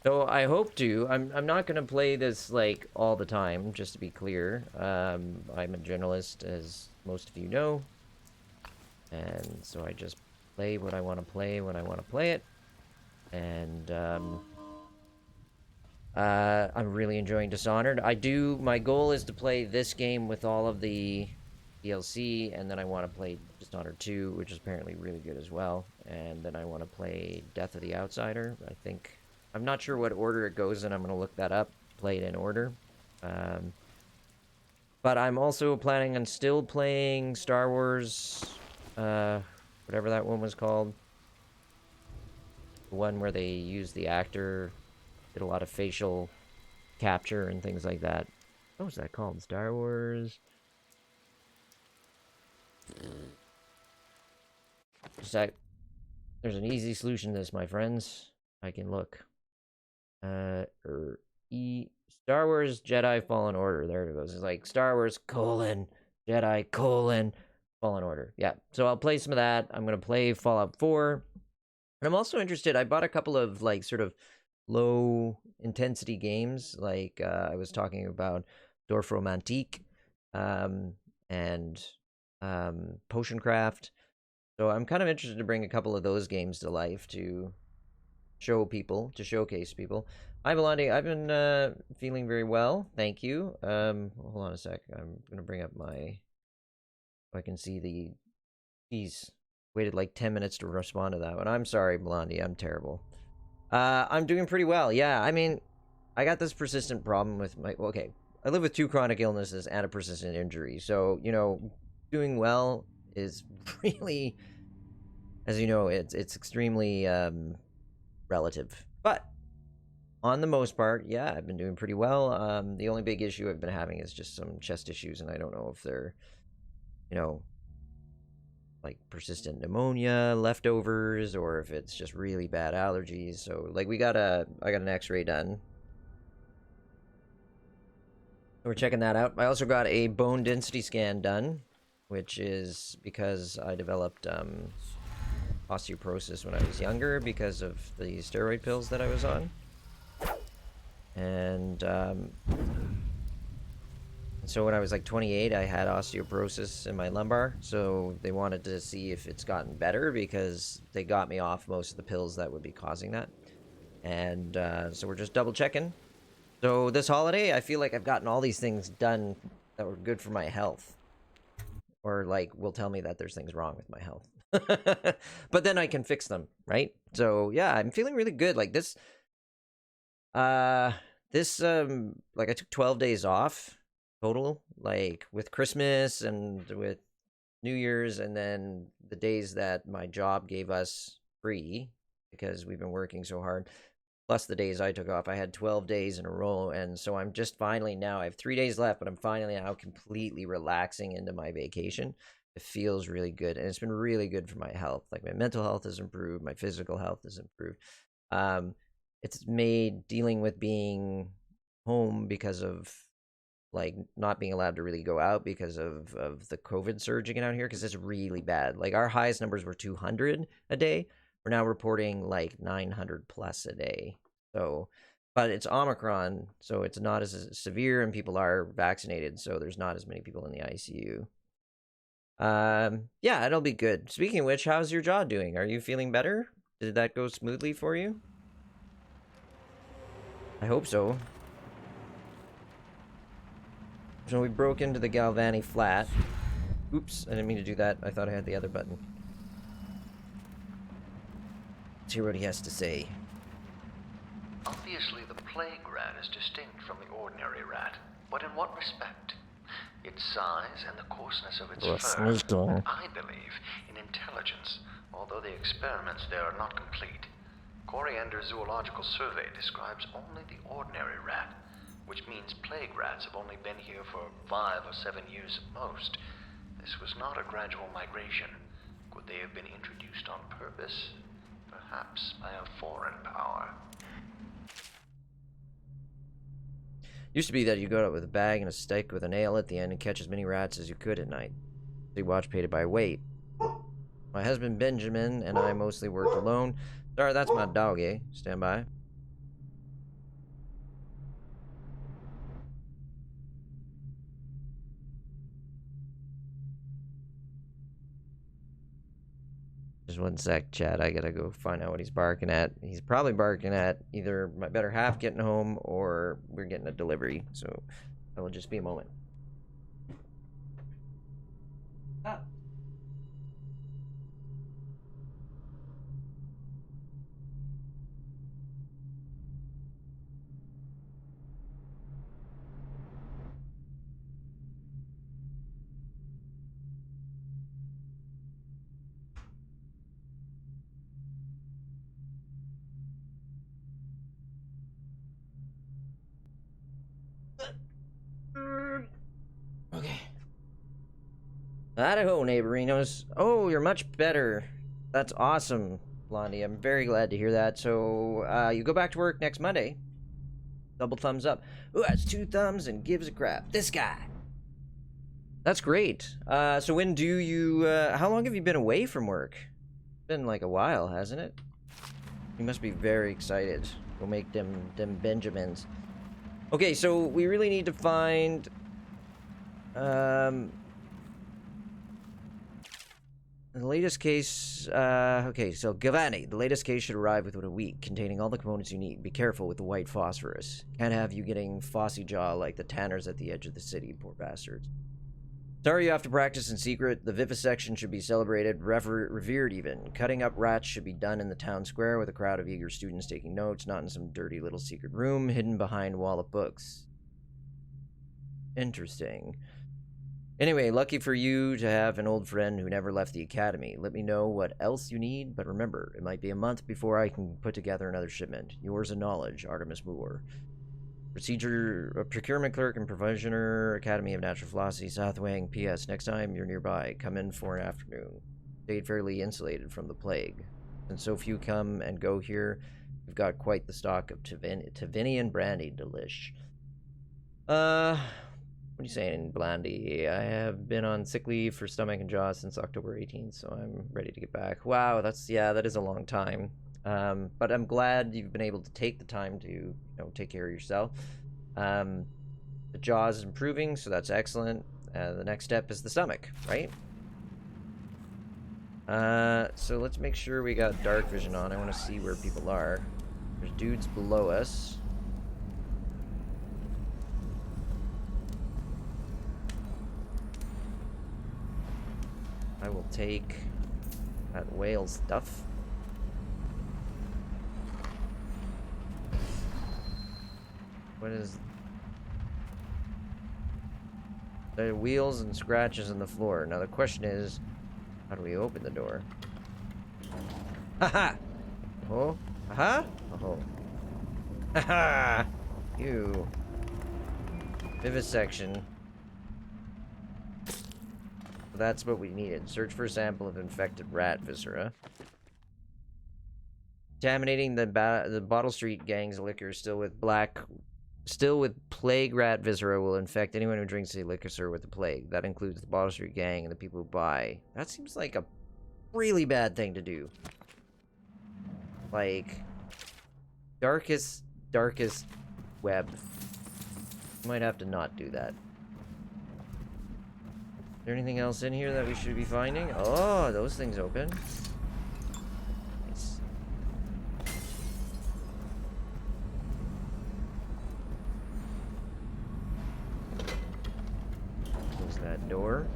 So I hope to. I'm not gonna play this like all the time, just to be clear. I'm a journalist, as most of you know, and so I just play what I want to play when I want to play it. And I'm really enjoying Dishonored. My goal is to play this game with all of the DLC, and then I want to play Dishonored 2, which is apparently really good as well. And then I want to play Death of the Outsider. I'm not sure what order it goes in. I'm going to look that up, play it in order. But I'm also planning on still playing Star Wars, whatever that one was called. The one where they used the actor, did a lot of facial capture and things like that. What was that called? Star Wars? There's an easy solution to this, my friends. I can look. Star Wars Jedi Fallen Order. There it goes. It's like Star Wars : Jedi : Fallen Order. Yeah. So I'll play some of that. I'm going to play Fallout 4. And I'm also interested. I bought a couple of like sort of low intensity games. Like I was talking about Dorf Romantique and Potion Craft. So I'm kind of interested to bring a couple of those games to life to show people, to showcase people. Hi, Belandi. I've been feeling very well. Thank you. Hold on a sec. I'm going to bring up my... I can see the... He's waited like 10 minutes to respond to that one. I'm sorry, Blondie. I'm terrible. I'm doing pretty well. Yeah, I mean, I got this persistent problem with my... Okay, I live with 2 chronic illnesses and a persistent injury. So, you know, doing well is really... As you know, it's extremely relative. But on the most part, yeah, I've been doing pretty well. The only big issue I've been having is just some chest issues, and I don't know if they're, you know, like persistent pneumonia, leftovers, or if it's just really bad allergies. So, like, I got an X-ray done. We're checking that out. I also got a bone density scan done, which is because I developed osteoporosis when I was younger because of the steroid pills that I was on. And so when I was like 28, I had osteoporosis in my lumbar. So they wanted to see if it's gotten better because they got me off most of the pills that would be causing that. And so we're just double checking. So this holiday, I feel like I've gotten all these things done that were good for my health. Or like will tell me that there's things wrong with my health. But then I can fix them, right? So yeah, I'm feeling really good. Like this like I took 12 days off total, like with Christmas and with New Year's, and then the days that my job gave us free because we've been working so hard, plus the days I took off. I had 12 days in a row, and so I'm just finally now, I have 3 days left, but I'm finally now completely relaxing into my vacation. It feels really good, and it's been really good for my health. Like my mental health has improved, my physical health has improved. It's made dealing with being home because of like not being allowed to really go out because of the COVID surging out here, because it's really bad. Like our highest numbers were 200 a day. We're now reporting like 900 plus a day. So, but it's Omicron, so it's not as severe, and people are vaccinated, so there's not as many people in the ICU. Yeah, it'll be good. Speaking of which, how's your jaw doing? Are you feeling better? Did that go smoothly for you? I hope so. So we broke into the Galvani flat. Oops, I didn't mean to do that. I thought I had the other button. Let's hear what he has to say. Obviously, the plague rat is distinct from the ordinary rat, but in what respect? Its size and the coarseness of its fur. I believe in intelligence, although the experiments there are not complete. Coriander's zoological survey describes only the ordinary rat, which means plague rats have only been here for 5 or 7 years at most. This was not a gradual migration. Could they have been introduced on purpose? Perhaps by a foreign power. Used to be that you go out with a bag and a stick with a nail at the end and catch as many rats as you could at night. So you watch paid by weight. My husband Benjamin and I mostly worked alone. Sorry, that's my dog, eh? Stand by. Just one sec, chat. I gotta go find out what he's barking at. He's probably barking at either my better half getting home or we're getting a delivery. So that will just be a moment. Ah. Okay. Idaho, neighborinos. Oh, you're much better. That's awesome, Blondie. I'm very glad to hear that. So, you go back to work next Monday. Double thumbs up. Who has 2 thumbs and gives a crap? This guy. That's great. So when do you, how long have you been away from work? It's been like a while, hasn't it? You must be very excited. We'll make them Benjamins. Okay, so we really need to find, the latest case, okay, so Gavani, the latest case should arrive within a week, containing all the components you need. Be careful with the white phosphorus. Can't have you getting Fossy Jaw like the tanners at the edge of the city, poor bastards. Sorry you have to practice in secret. The vivisection should be celebrated, revered even. Cutting up rats should be done in the town square with a crowd of eager students taking notes, not in some dirty little secret room hidden behind a wall of books. Interesting. Anyway, lucky for you to have an old friend who never left the academy. Let me know what else you need, but remember, it might be a month before I can put together another shipment. Yours in knowledge, Artemis Moore. Procurement clerk and provisioner, Academy of Natural Philosophy, South Wing. P.S. Next time you're nearby, come in for an afternoon. Stayed fairly insulated from the plague. Since so few come and go here, we've got quite the stock of Tavinian brandy, delish. What are you saying, Blandy? I have been on sick leave for stomach and jaw since October 18th, so I'm ready to get back. Wow, that is a long time. But I'm glad you've been able to take the time to, take care of yourself. The jaw is improving, so that's excellent. The next step is the stomach, right? So let's make sure we got dark vision on. I want to see where people are. There's dudes below us. I will take that whale stuff. What is... There are wheels and scratches in the floor. Now the question is, how do we open the door? Haha! Oh? Aha! Oh. Haha! You. Vivisection. That's what we needed. Search for a sample of infected rat viscera. Contaminating the Bottle Street gang's liquor still with plague rat viscera will infect anyone who drinks the liquor with the plague. That includes the Bottle Street gang and the people who buy. That seems like a really bad thing to do. Like, darkest web. Might have to not do that. Is there anything else in here that we should be finding? Oh, those things open. Nice. Close that door.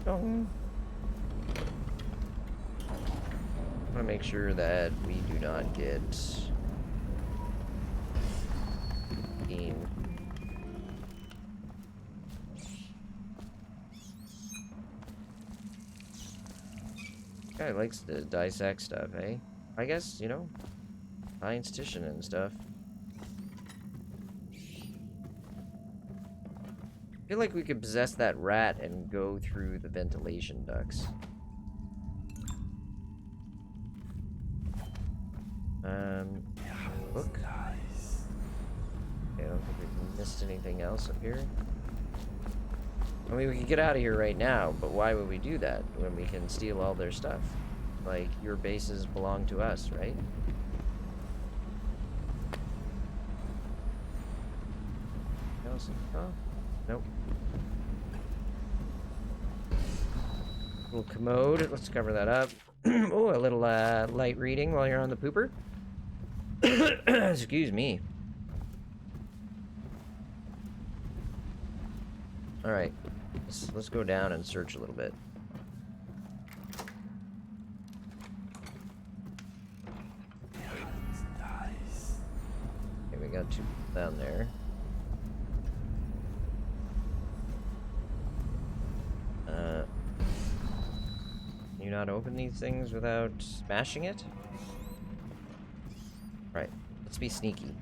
Dong. I want to make sure that we do not get guy likes to dissect stuff, eh? I guess, scientistician and stuff. I feel like we could possess that rat and go through the ventilation ducts. Book. Okay, I don't think we missed anything else up here. I mean, we could get out of here right now, but why would we do that when we can steal all their stuff? Like, your bases belong to us, right? Else? Oh, nope. Little commode. Let's cover that up. Oh, a little light reading while you're on the pooper. Excuse me. All right, let's go down and search a little bit. Okay, we got two down there. Can you not open these things without smashing it? Right, let's be sneaky.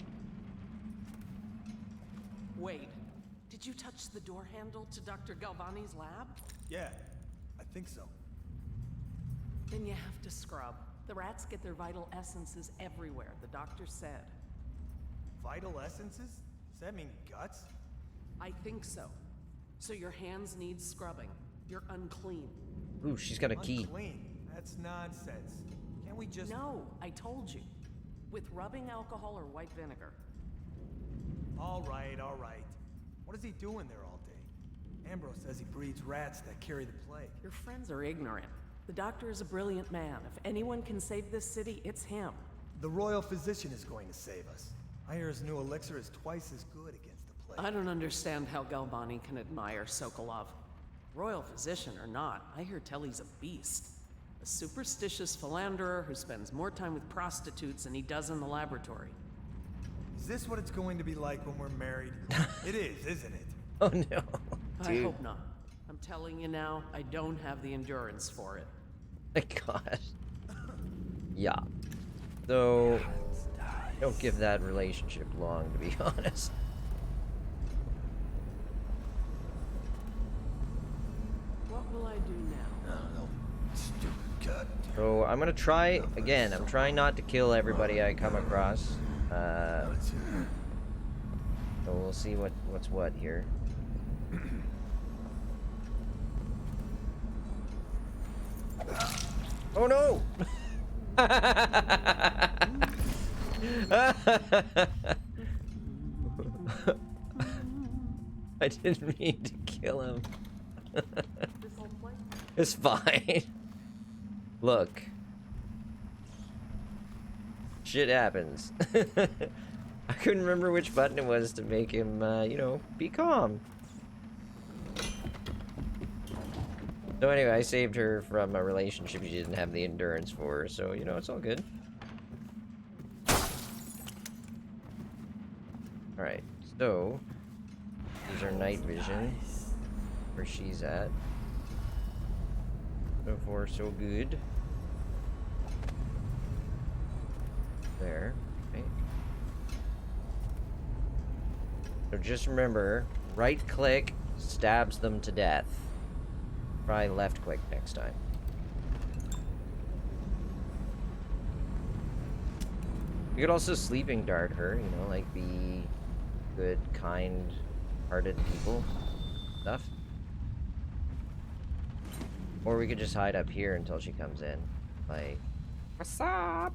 Wait, did you touch the door handle to Dr. Galvani's lab? Yeah, I think so. Then you have to scrub. The rats get their vital essences everywhere, the doctor said. Vital essences? Does that mean guts? I think so. So your hands need scrubbing. You're unclean. Ooh, she's got a key. Unclean? That's nonsense. Can't we just... No, I told you. With rubbing alcohol or white vinegar. All right, all right. What is he doing there all day? Ambrose says he breeds rats that carry the plague. Your friends are ignorant. The doctor is a brilliant man. If anyone can save this city, it's him. The royal physician is going to save us. I hear his new elixir is twice as good against the plague. I don't understand how Galvani can admire Sokolov. Royal physician or not, I hear tell he's a beast. A superstitious philanderer who spends more time with prostitutes than he does in the laboratory. Is this what it's going to be like when we're married? It is, isn't it? Oh no. I hope not. I'm telling you now, I don't have the endurance for it. My God. Yeah. So, don't give that relationship long, to be honest. What will I do now? No, stupid cut. So, I'm gonna try, again, I'm trying not to kill everybody I come across. So we'll see what's what here. Oh no! I didn't mean to kill him. It's fine. Look. Shit happens. I couldn't remember which button it was to make him, you know, be calm. So anyway, I saved her from a relationship she didn't have the endurance for, so, you know, it's all good. Alright, so, these are night vision, where she's at. So far, so good. There, okay. So just remember, right click stabs them to death. Try left click next time. You could also sleeping dart her, you know, like be good, kind-hearted people stuff. Or we could just hide up here until she comes in. Like, what's up?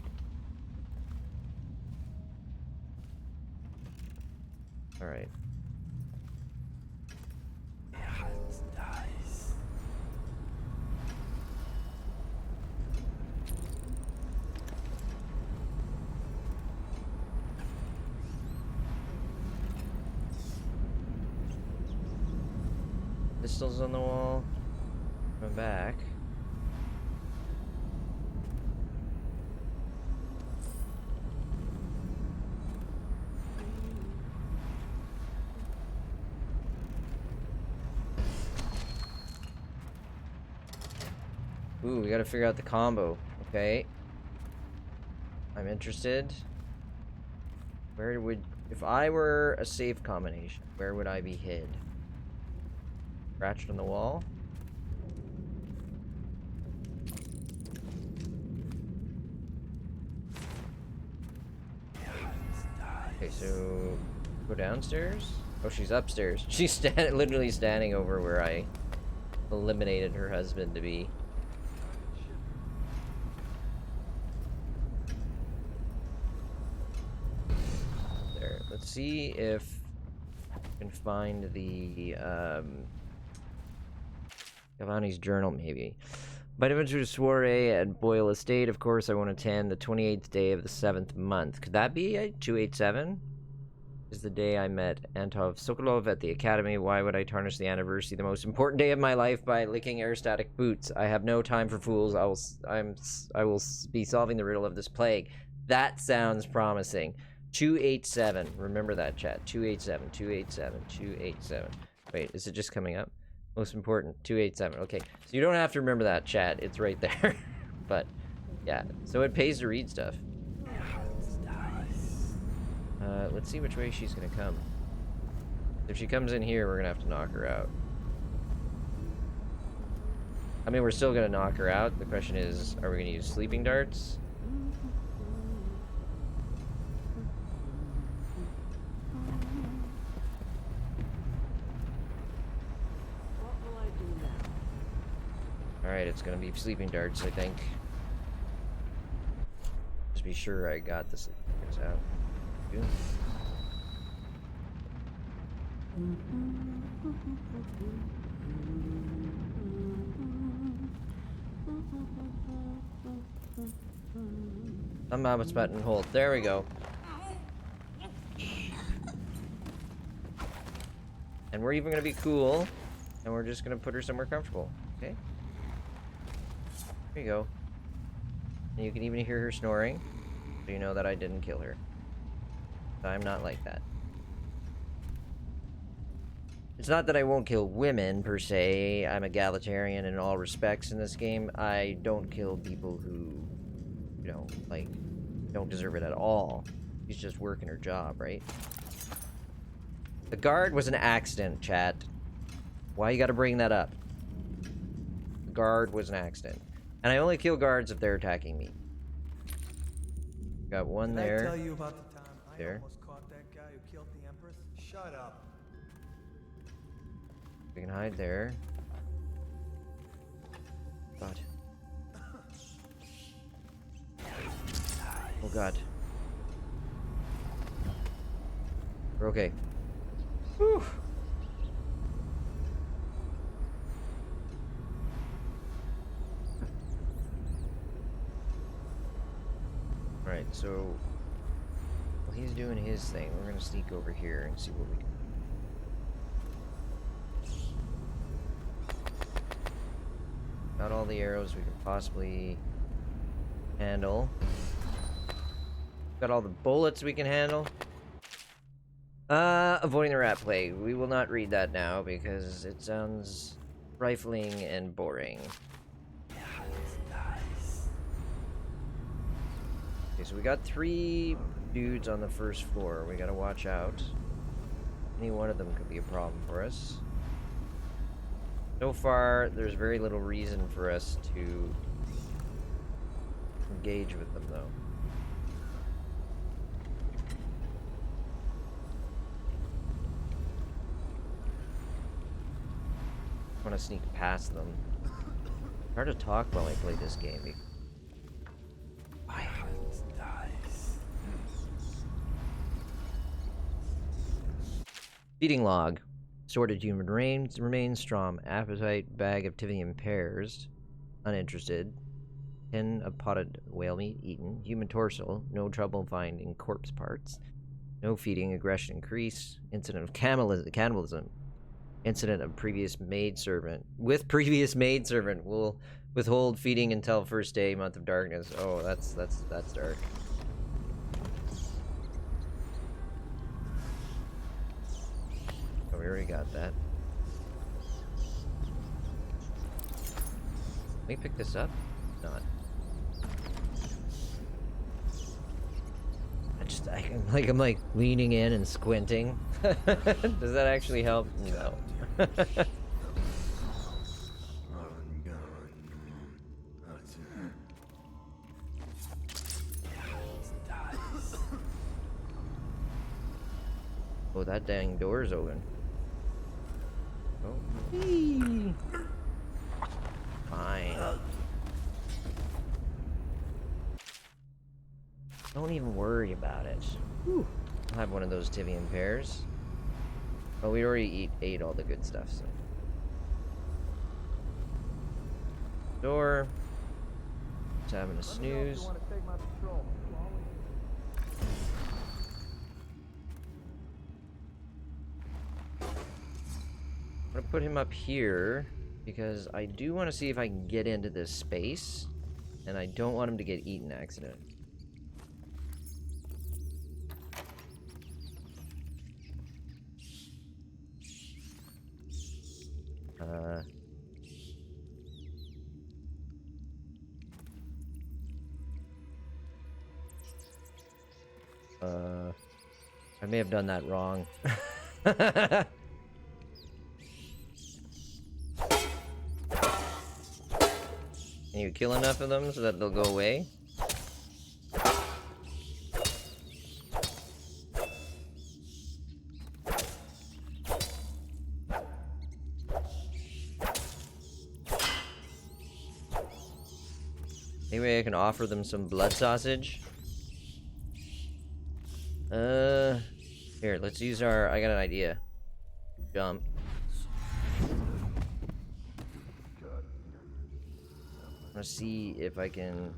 Alright. Pistols on the wall. Come back. Ooh, we gotta figure out the combo. Okay. I'm interested. Where would... If I were a safe combination, where would I be hid? Scratched on the wall? Okay, so... Go downstairs? Oh, she's upstairs. She's literally standing over where I eliminated her husband to be. There. Let's see if I can find the Galvani's journal, maybe. But I went to a soiree at Boyle Estate. Of course, I won't attend the 28th day of the 7th month. Could that be a 287? Is the day I met Antov Sokolov at the academy. Why would I tarnish the anniversary, the most important day of my life, by licking aerostatic boots? I have no time for fools. I will be solving the riddle of this plague. That sounds promising. 287. Remember that, chat. 287. 287. 287. Wait, is it just coming up? Most important. 287. Okay, so you don't have to remember that, chat. It's right there. But yeah, so it pays to read stuff. Let's see which way she's gonna come. If she comes in here, we're gonna have to knock her out. I mean, we're still gonna knock her out. The question is, are we gonna use sleeping darts? Alright, it's gonna be sleeping darts, I think. Just be sure I got the sleeping darts out. Good. Somehow it's button hold. There we go. And we're even gonna be cool, and we're just gonna put her somewhere comfortable. Okay. There you go. And you can even hear her snoring, so you know that I didn't kill her. I'm not like that. It's not that I won't kill women, per se. I'm egalitarian in all respects in this game. I don't kill people who, you know, like, don't deserve it at all. She's just working her job, right? The guard was an accident, chat. Why you gotta bring that up? The guard was an accident. And I only kill guards if they're attacking me. Got one there. Did I tell you about the time I There. almost caught that guy who killed the Empress? Shut up. We can hide there. God. Oh god. We're okay. Whew. Alright, so while he's doing his thing, we're gonna sneak over here and see what we can. Got all the arrows we can possibly handle. Got all the bullets we can handle. Avoiding the rat plague. We will not read that now because it sounds trifling and boring. Okay, so we got 3 dudes on the first floor. We gotta watch out. Any one of them could be a problem for us. So far, there's very little reason for us to engage with them, though. I want to sneak past them. It's hard to talk while I play this game. Feeding log. Sorted human remains, strong appetite, bag of Tivian pears, uninterested, 10 of potted whale meat eaten, human torso, no trouble finding corpse parts, no feeding, aggression increase, incident of cannibalism, incident of previous maidservant, will withhold feeding until first day, month of darkness. Oh, that's dark. Oh, we already got that. Can we pick this up? Not. I'm like leaning in and squinting. Does that actually help? No. Oh, that dang door's open. Oh. Whee. Fine. Don't even worry about it. Whew. I'll have one of those Tivian pears. Well, we already ate all the good stuff, so. Door. Just having a snooze. I'm gonna put him up here because I do want to see if I can get into this space, and I don't want him to get eaten accidentally. I may have done that wrong. Can you kill enough of them so that they'll go away? Anyway, I can offer them some blood sausage. Here, let's use our... I got an idea. Jump. I'm gonna see if I can...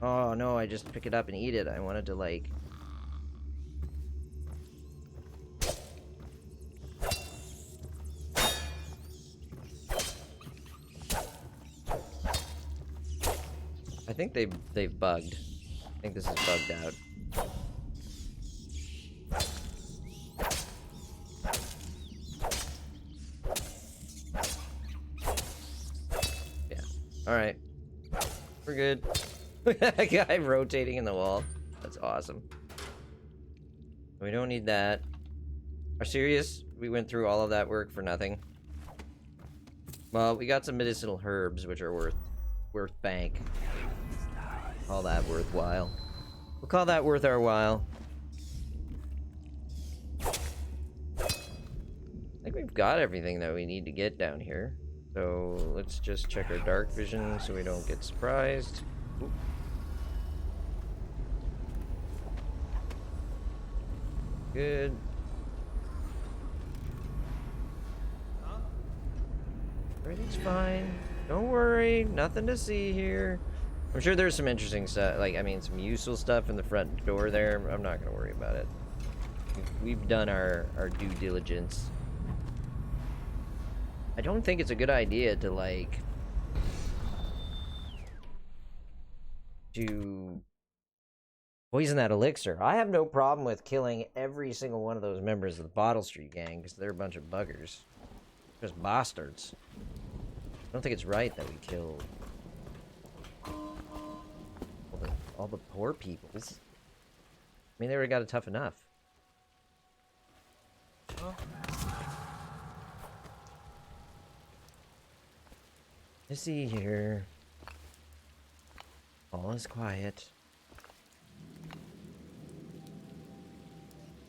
Oh, no, I just pick it up and eat it. I wanted to, like... I think they've bugged. I think this is bugged out. Yeah. Alright. We're good. A guy rotating in the wall. That's awesome. We don't need that. Are serious? We went through all of that work for nothing. Well, we got some medicinal herbs, which are worth bank. Call that worthwhile. We'll call that worth our while. I think we've got everything that we need to get down here. So let's just check our dark vision so we don't get surprised. Oop. Good. Everything's fine. Don't worry. Nothing to see here. I'm sure there's some interesting stuff, like, I mean, some useful stuff in the front door there. I'm not going to worry about it. We've done our due diligence. I don't think it's a good idea to, like, to poison that elixir. I have no problem with killing every single one of those members of the Bottle Street gang, because they're a bunch of buggers. Just bastards. I don't think it's right that we kill all the poor peoples. I mean, they already got it tough enough. Huh? Let's see here. All is quiet.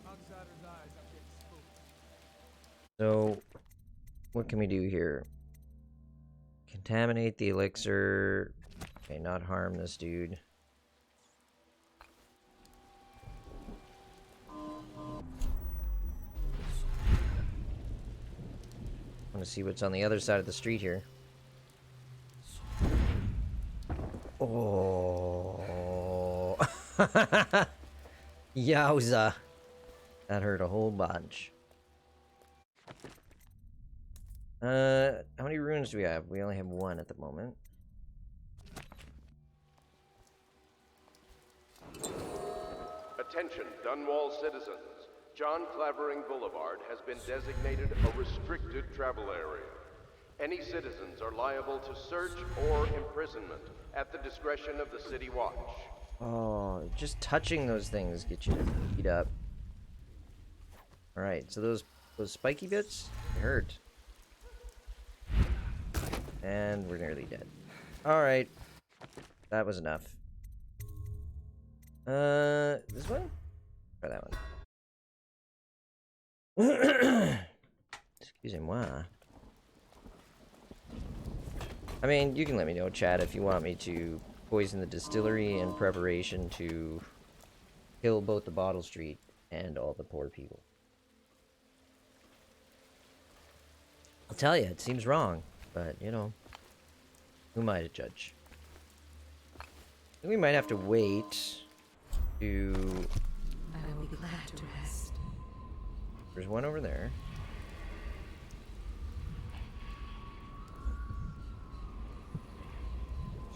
Outsider's eyes, I'm getting spooked. So, what can we do here? Contaminate the elixir. Okay, not harm this dude. I want to see what's on the other side of the street here. Oh. Yowza. That hurt a whole bunch. How many runes do we have? We only have one at the moment. Attention, Dunwall citizens. John Clavering Boulevard has been designated a restricted travel area. Any citizens are liable to search or imprisonment at the discretion of the City Watch. Oh, just touching those things get you beat up. Alright, so those spiky bits, they hurt. And we're nearly dead. Alright. That was enough. This one? Or that one? Excusez-moi. I mean, you can let me know, chat, if you want me to poison the distillery in preparation to kill both the Bottle Street and all the poor people. I'll tell you, it seems wrong, but, you know, who am I to judge? I think we might have to wait to... I will be glad to rest. There's one over there.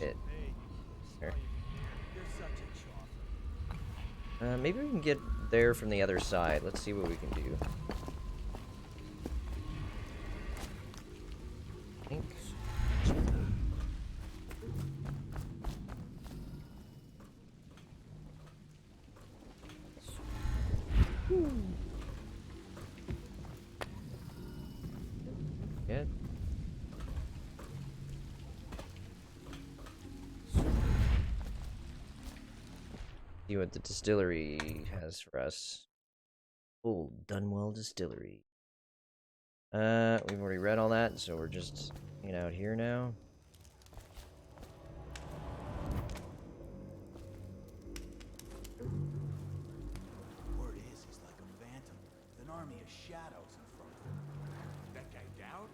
It. Here. You're such a chopper. Maybe we can get there from the other side. Let's see what we can do. I think. Good. See what the distillery has for us. Old Dunwell Distillery. We've already read all that, so we're just hanging out here now. of shadows in front of him. That guy Dowd?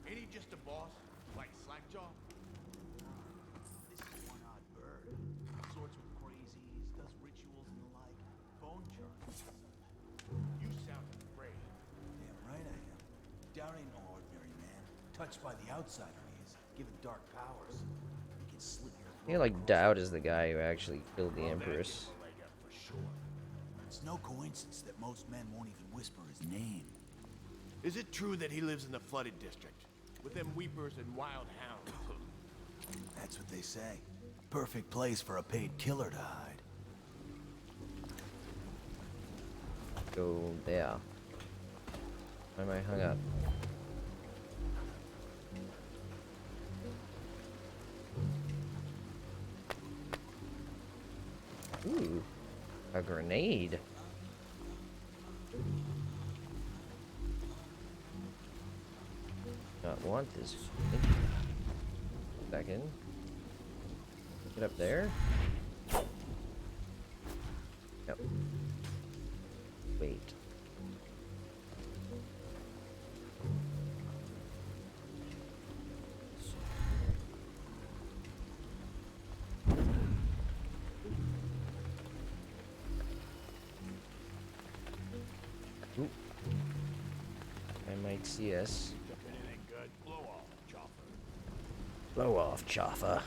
Ain't he just a boss? Like Slackjaw? This is one odd bird. Sorts with crazies, does rituals and the like. Bone charts. You sound afraid. Damn right I am. Dowd ain't no ordinary man. Touched by the outsider, he is. Given dark powers. He can slit your I feel like Dowd is the guy who actually killed the Empress. for sure. It's no coincidence that most men won't even whisper his name. Is it true that he lives in the flooded district? With them weepers and wild hounds? That's what they say. Perfect place for a paid killer to hide. Go there. Why am I hung up? Ooh, a grenade. Not want this. Second. Get up there. Yep. Wait. Ooh. I might see us. Anything good? Blow off, chopper. Blow off, Chaffa.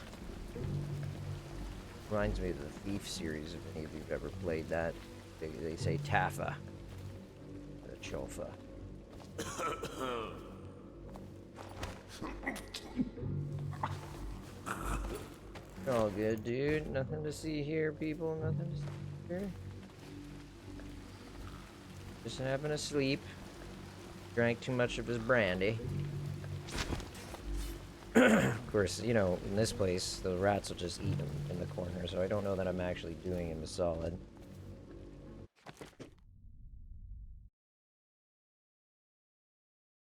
Reminds me of the Thief series, if any of you have ever played that. They say Taffa. The Choffa. All good, dude. Nothing to see here, people. Nothing to see here. Just having a sleep. Drank too much of his brandy. Of course, you know, in this place, the rats will just eat him in the corner, so I don't know that I'm actually doing him a solid.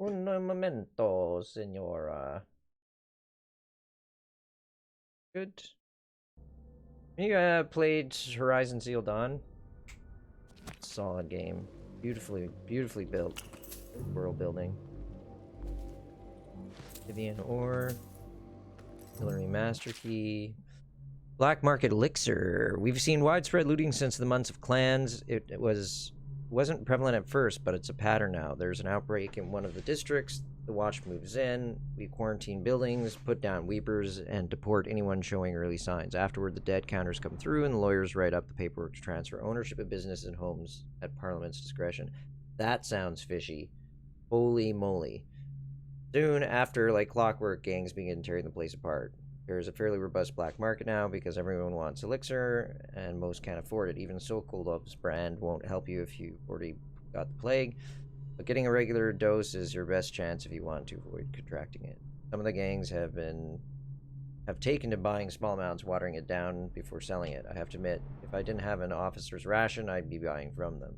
Un momento, senora. Good. You played Horizon Zero Dawn? Solid game. Beautifully built. World building. Vivian Ore. Hillary Master Key. Black Market Elixir. We've seen widespread looting since the months of clans. It wasn't prevalent at first, but it's a pattern now. There's an outbreak in one of the districts. The watch moves in. We quarantine buildings, put down weepers, and deport anyone showing early signs. Afterward, the dead counters come through, and the lawyers write up the paperwork to transfer ownership of businesses and homes at Parliament's discretion. That sounds fishy. Holy moly. Soon after, like clockwork, gangs begin tearing the place apart. There is a fairly robust black market now because everyone wants elixir and most can't afford it. Even Sokolov's brand won't help you if you already got the plague, but getting a regular dose is your best chance if you want to avoid contracting it. Some of the gangs have taken to buying small amounts, watering it down before selling it. I have to admit, if I didn't have an officer's ration, I'd be buying from them.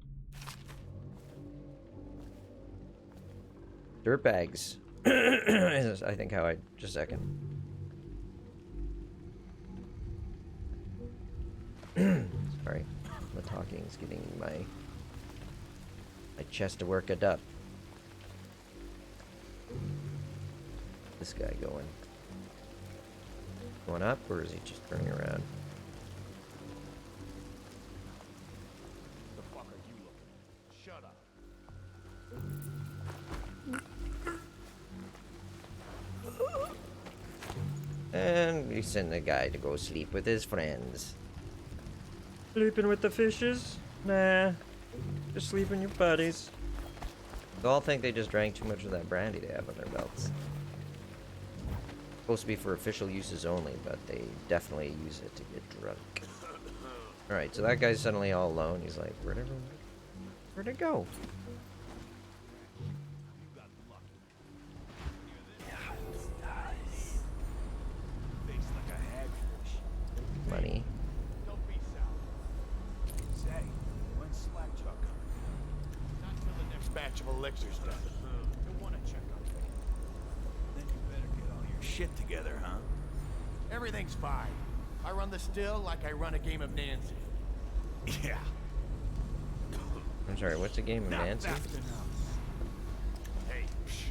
Dirtbags. I think how I... Just a second. Sorry. The talking is getting my chest to work it up. This guy going. Going up, or is he just turning around? The fuck are you looking at? Shut up. And we send the guy to go sleep with his friends. Sleeping with the fishes? Nah. Just sleeping with your buddies. They all think they just drank too much of that brandy they have on their belts. Supposed to be for official uses only, but they definitely use it to get drunk. Alright, so that guy's suddenly all alone. He's like, where'd it go? Money. Don't be sour. Say, when's Slackjaw coming? Not till the next batch of elixirs done. You'll want to check on me. Then you better get all your shit together, huh? Everything's fine. I run the still like I run a game of Nancy. Yeah. I'm Sorry, what's a game of Not Nancy? fast enough. Hey, psh.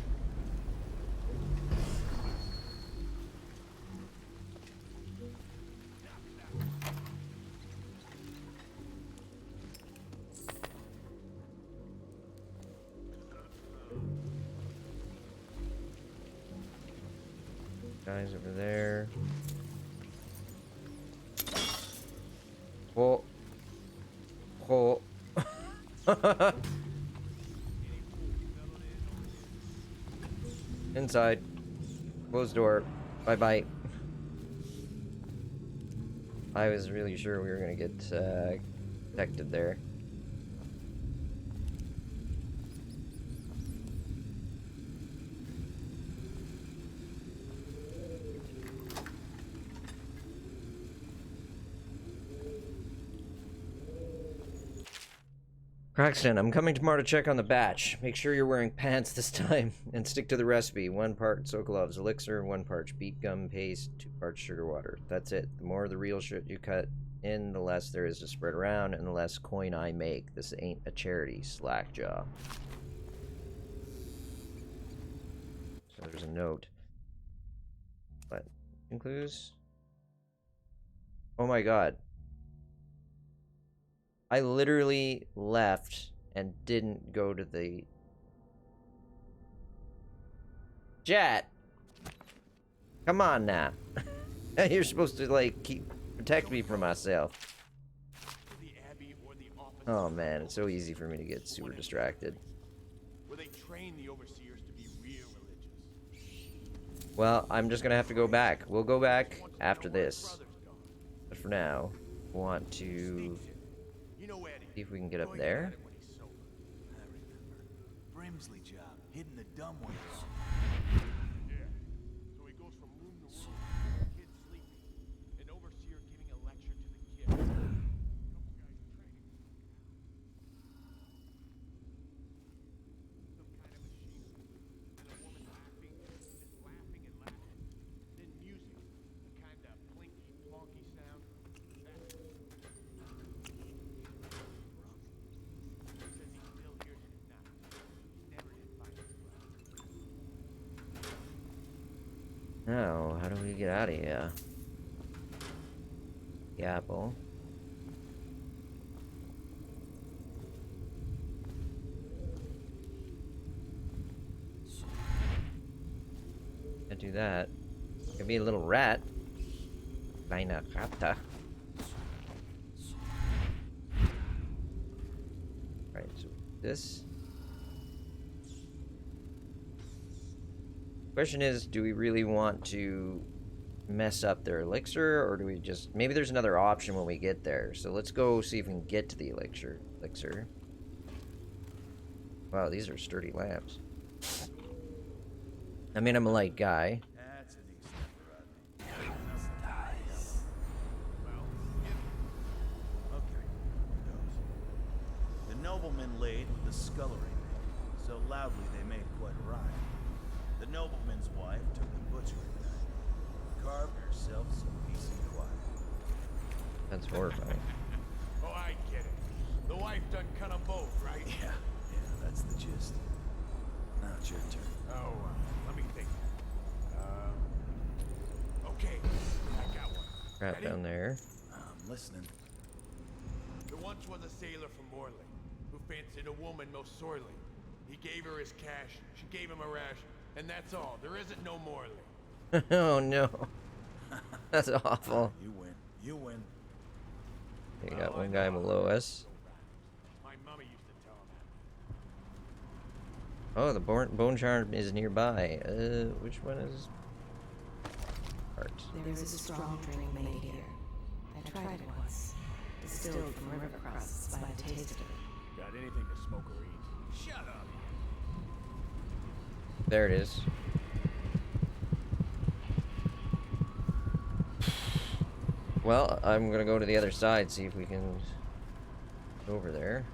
Guys over there. Whoa. Whoa. Inside. Closed door. Bye-bye. I was really sure we were gonna get detected there. Crackston, I'm coming tomorrow to check on the batch. Make sure you're wearing pants this time and stick to the recipe. 1 part Sokolov's elixir, 1 part beet gum paste, 2 parts sugar water. That's it. The more of the real shit you cut in, the less there is to spread around and the less coin I make. This ain't a charity, slackjaw. So there's a note. What? Concludes? Oh my god. I literally left and didn't go to the chat. Come on now. You're supposed to like protect me from myself. Oh man, it's so easy for me to get super distracted. Where they train the overseers to be real religious. Well, I'm just gonna have to go back. We'll go back after this. But for now, I want to see if we can get up there. I remember. Brimsley job, hitting the dumb ones. Yeah. So he goes from room to room, kids sleeping, an overseer giving a lecture to the kids. Couple guys training. Some kind of machine. And a woman laughing, just laughing and laughing. Then music, a kind of plinky, plonky sound. Now, how do we get out of here? The apple. Can't do that. Could be a little rat. Kleiner Ratter. Right, so this. Question is, do we really want to mess up their elixir, or do we just... Maybe there's another option when we get there. So let's go see if we can get to the elixir. Wow, these are sturdy lamps. I mean, I'm a light guy. That's a decent number, Nice. Well, Okay, here goes. The nobleman laid with the scullery maid, so loudly they made quite a riot. The nobleman's wife took the butchering knife, carved herself some peace and quiet. That's horrifying. oh, I get it. The wife done cut them both, right? Yeah, that's the gist. Now it's your turn. Oh, let me think. Okay, I got one. Rat Ready? down there. I'm listening. There once was a sailor from Morley who fancied a woman most sorely. He gave her his cash, she gave him a rash, and that's all. There isn't no Morley. Oh no. That's awful. You win. You win. You got one guy below us. My mama used to tell him. Oh, the bone charm is nearby. Which one is... Art. There is a strong drink made here. I tried it once. Distilled from river crusts by the taste of it. Got anything to smoke or eat? Shut up. There it is. Well, I'm gonna go to the other side, see if we can go over there.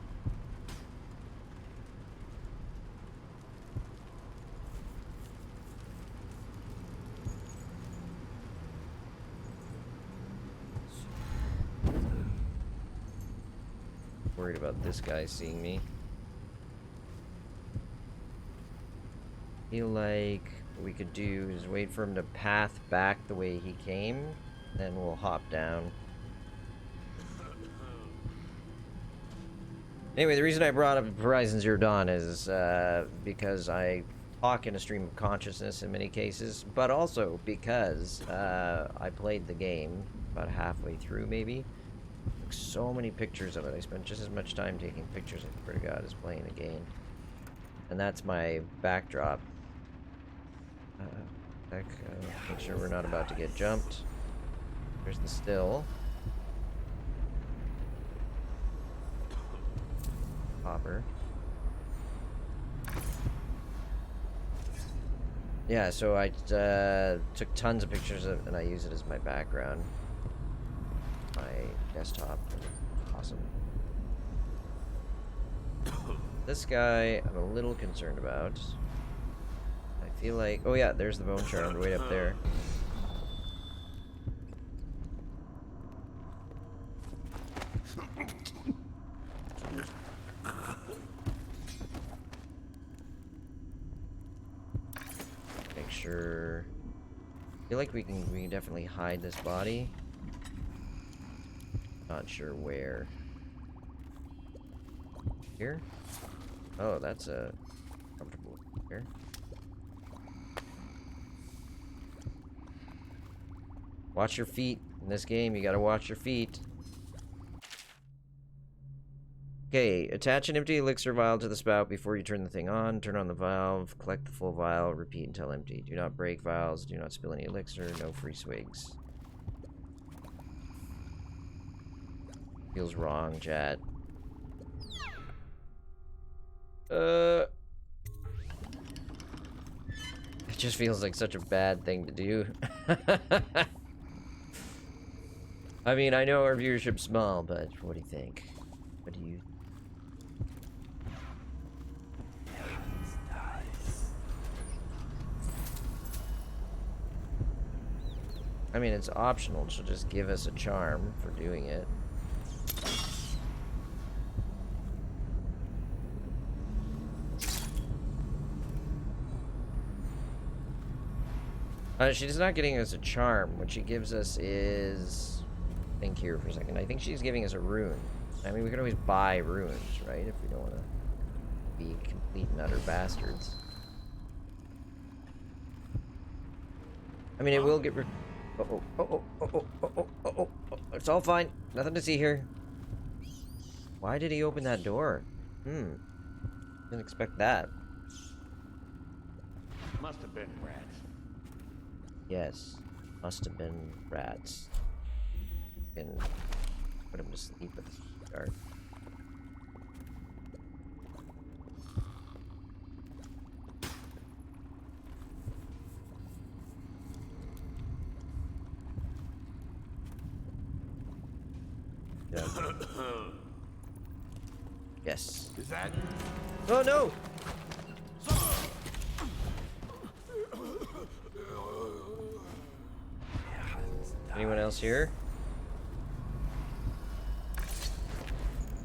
Worried about this guy seeing me. feel like what we could do is wait for him to path back the way he came, then we'll hop down. Anyway, the reason I brought up Horizon Zero Dawn is because I talk in a stream of consciousness in many cases, but also because I played the game about halfway through, maybe. Took so many pictures of it. I spent just as much time taking pictures, I swear to God, as playing the game. And that's my backdrop. Make sure we're not about to get jumped. There's the still. Hopper. Yeah, so I took tons of pictures of, and I use it as my background. My desktop. Awesome. This guy, I'm a little concerned about. I feel like... Oh yeah, there's the bone shard right up there. Make sure... I feel like we can definitely hide this body. Not sure where. Here? Oh, that's a comfortable here. Watch your feet. In this game, you gotta watch your feet. Okay, attach an empty elixir vial to the spout before you turn the thing on. Turn on the valve, collect the full vial, repeat until empty. Do not break vials, do not spill any elixir, no free swigs. Feels wrong, chat. It just feels like such a bad thing to do. I mean, I know our viewership's small, but what do you think? What do you... I mean, it's optional. She'll just give us a charm for doing it. She's not getting us a charm. What she gives us is... Think here for a second. I think she's giving us a rune. I mean, we could always buy runes, right? If we don't want to be complete and utter bastards. I mean, it will get rid... Oh. It's all fine. Nothing to see here. Why did he open that door? Didn't expect that. Must have been rats. Yes. Must have been rats. And put him to sleep at the start. Yeah. Yes. Is that? Oh no! Anyone else here?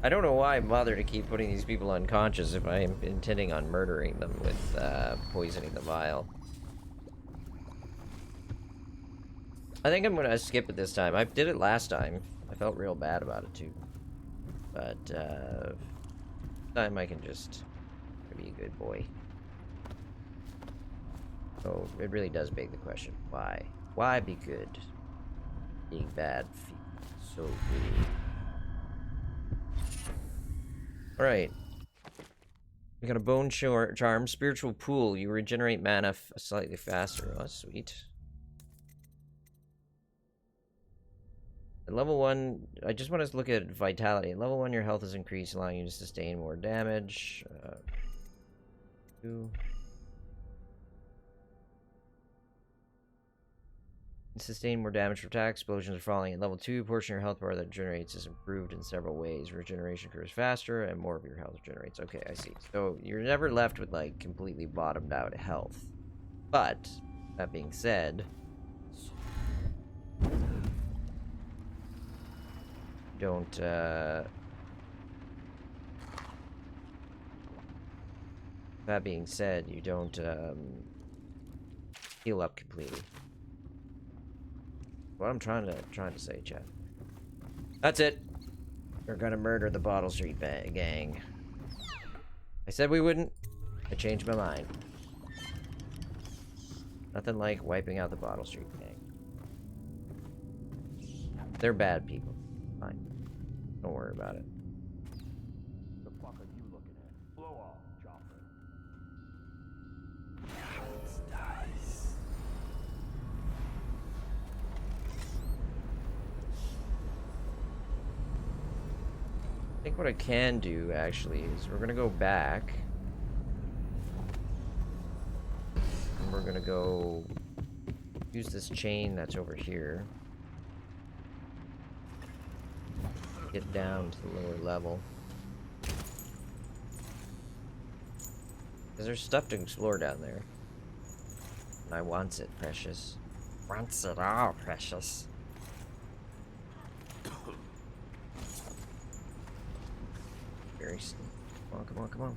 I don't know why I bother to keep putting these people unconscious if I am intending on murdering them with poisoning the vial. I think I'm gonna skip it this time. I did it last time. I felt real bad about it too. But this time I can just be a good boy. Oh, it really does beg the question. Why? Why be good? Being bad feels so good. Alright. We got a bone charm, spiritual pool. You regenerate mana slightly faster. Oh, that's sweet. At level 1, I just want to look at vitality. At level 1, your health is increased, allowing you to sustain more damage. 2. Sustain more damage from attack. Explosions are falling. At level 2, portion of your health bar that generates is improved in several ways. Regeneration occurs faster, and more of your health generates. Okay, I see. So you're never left with, like, completely bottomed out health. But, that being said... Don't, That being said, you don't heal up completely. What I'm trying to say, Chad. That's it. We're gonna murder the Bottle Street gang. I said we wouldn't. I changed my mind. Nothing like wiping out the Bottle Street gang. They're bad people. Fine. Don't worry about it. The fuck are you looking at? Blow off, Chopper. I think what I can do, actually, is we're gonna go back. And we're gonna go use this chain that's over here. Get down to the lower level. Because there's stuff to explore down there. And I wants it, precious. Wants it all, precious. Very come on, come on, come on.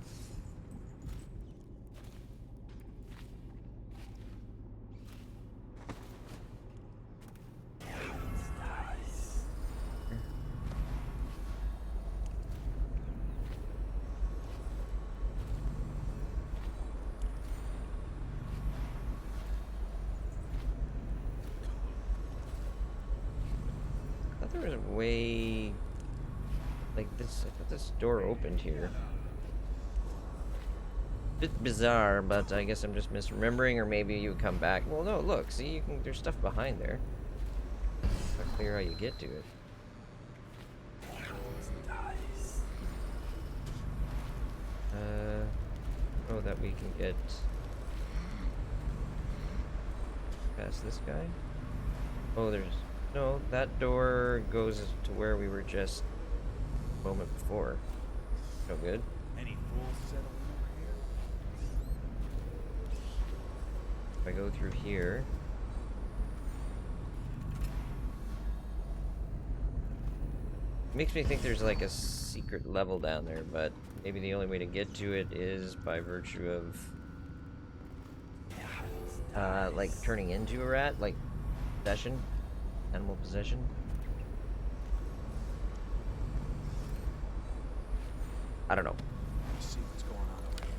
I thought there was a way like this. I thought this door opened here. Bit bizarre, but I guess I'm just misremembering, or maybe you come back. Well, no, look, see, you can. There's stuff behind there. Not clear how you get to it. Oh, that we can get past this guy. Oh, there's no. That door goes to where we were just a moment before. No good. Any fools settling over here? If I go through here. It makes me think there's like a secret level down there, but maybe the only way to get to it is by virtue of like turning into a rat, like possession, animal possession. I don't know. Let's see what's going on over here.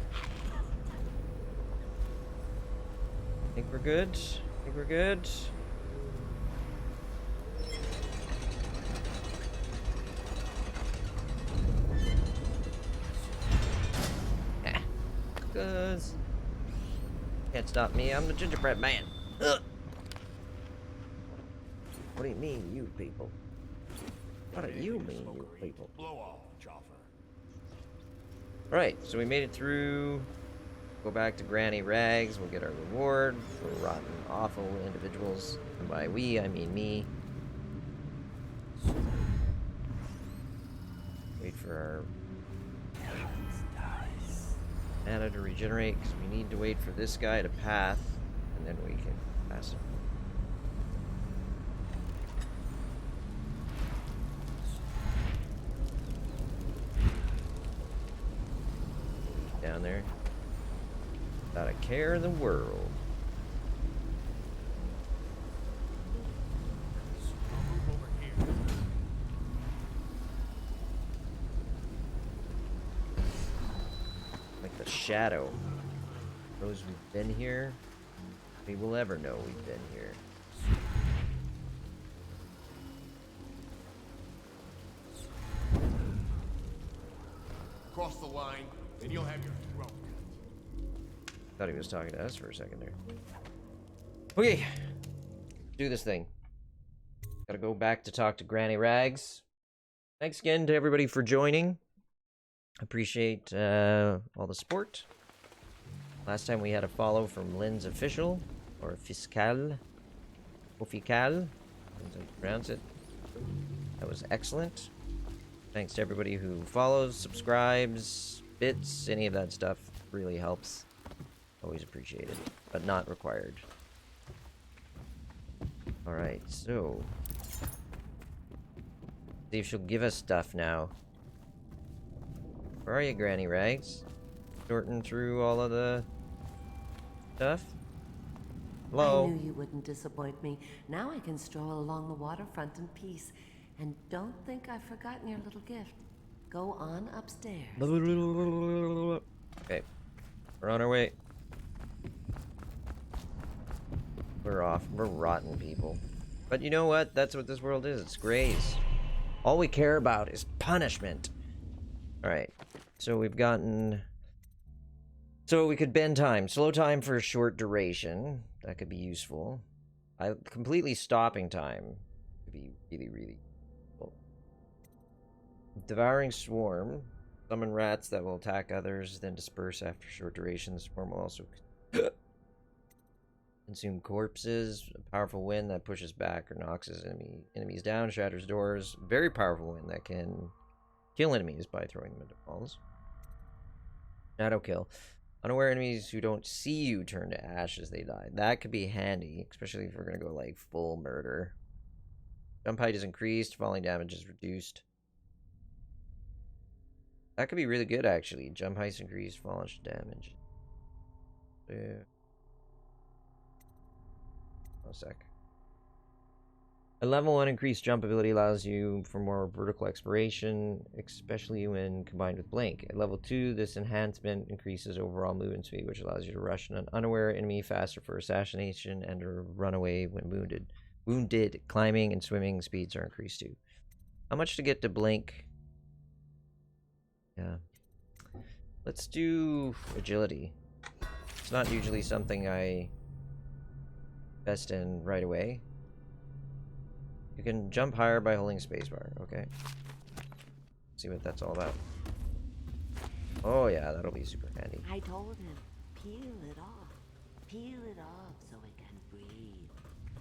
I think we're good. I think we're good. Cause can't stop me. I'm the gingerbread man. Ugh. What do you mean, you people? What do you mean, you people? Blow off, Chopper. Right, so we made it through. Go back to Granny Rags. We'll get our reward for rotten, awful individuals. And by we, I mean me. Wait for our mana to regenerate, because we need to wait for this guy to path, and then we can pass him. Down there. Without a care in the world. Like the shadow. Those we've been here, we will ever know we've been here. Cross the line, and you'll have your throat cut. Thought he was talking to us for a second there. Okay, do this thing. Gotta go back to talk to Granny Rags. Thanks again to everybody for joining. Appreciate all the support. Last time we had a follow from Lynn's Official, or Fiscal. Ofical, as I pronounce it. That was excellent. Thanks to everybody who follows, subscribes, bits, any of that stuff really helps. Always appreciated, but not required. Alright, so see if she'll give us stuff now. Where are you, Granny Rags? sorting through all of the stuff. I Hello? knew you wouldn't disappoint me. Now I can stroll along the waterfront in peace. And don't think I've forgotten your little gift. Go on upstairs. Okay. We're on our way. We're off. We're rotten people. But you know what? That's what this world is. It's grace. All we care about is punishment. Alright. So we've gotten... So we could bend time. Slow time for a short duration. That could be useful. Completely stopping time could be really, really useful. Devouring swarm. Summon rats that will attack others, then disperse after short duration. The swarm will also consume corpses. A powerful wind that pushes back or knocks his enemies down, shatters doors. Very powerful wind that can kill enemies by throwing them into walls. Shadow kill. Unaware enemies who don't see you turn to ash as they die. That could be handy, especially if we're going to go like full murder. Jump height is increased, falling damage is reduced. That could be really good, actually. Jump height is increased, falling damage. Yeah. A sec. A level 1 increased jump ability allows you for more vertical exploration, especially when combined with blink. At level 2, this enhancement increases overall movement speed, which allows you to rush an unaware enemy faster for assassination and to run away when wounded. Climbing and swimming speeds are increased too. How much to get to blink? Yeah. Let's do agility. It's not usually something I invest in right away. You can jump higher by holding spacebar. Okay. See what that's all about. Oh yeah, that'll be super handy. I told him, peel it off. Peel it off so it can breathe.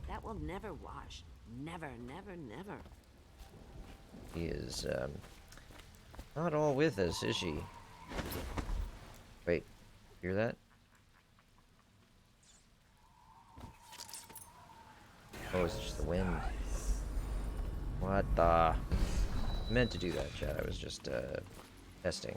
That will never wash. Never, never, never. He is, not all with us, is she? Wait, hear that? Oh, it's just the wind. What the? I meant to do that, chat. I was just, testing.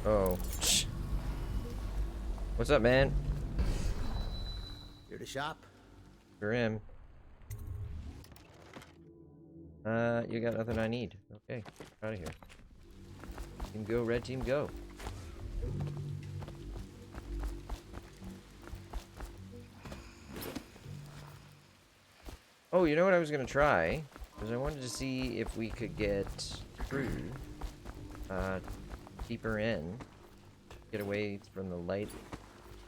Oh. What's up, man? Here to shop? You're in. You got nothing I need. Okay, out of here. Team go, red team go. Oh, you know what I was gonna try? Because I wanted to see if we could get through, deeper in, get away from the light,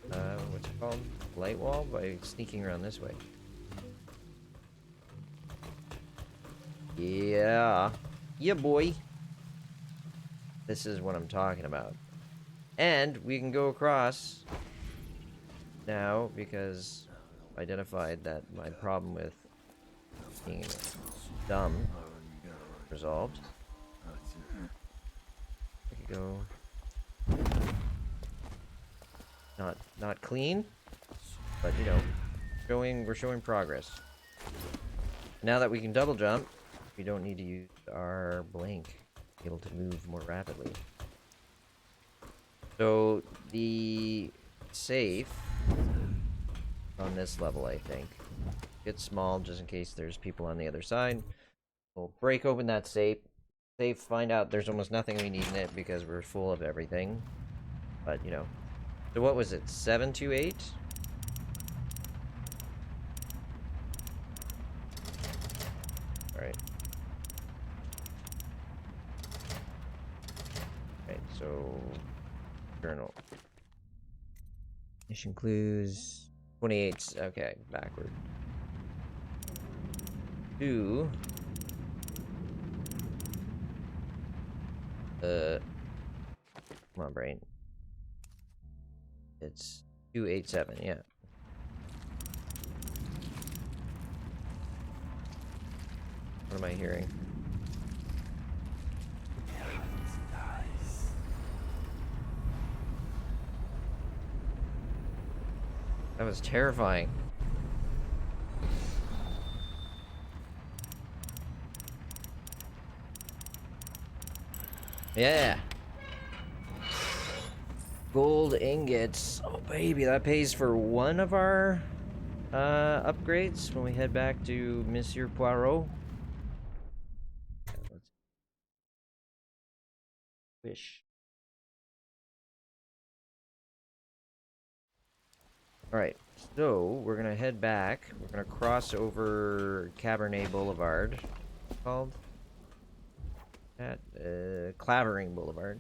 what's it called? Light wall by sneaking around this way. Yeah. Yeah, boy. This is what I'm talking about. And we can go across now because I identified that my problem with being dumb resolved. We can go not clean, but you know, we're showing progress. Now that we can double jump, we don't need to use our blink, able to move more rapidly. So the safe on this level, I think, gets small just in case there's people on the other side. We'll break open that safe, find out there's almost nothing we need in it because we're full of everything. But you know, so what was it? 728? All right. Okay, so journal. Mission clues 28. Okay, backward. 2. Come on, brain. It's 287, yeah. What am I hearing? That was terrifying. Yeah. Gold ingots. Oh, baby, that pays for one of our upgrades when we head back to Monsieur Poirot. Let's wish. Alright, so we're gonna head back. We're gonna cross over Cabernet Boulevard. What's it called? At Clavering Boulevard.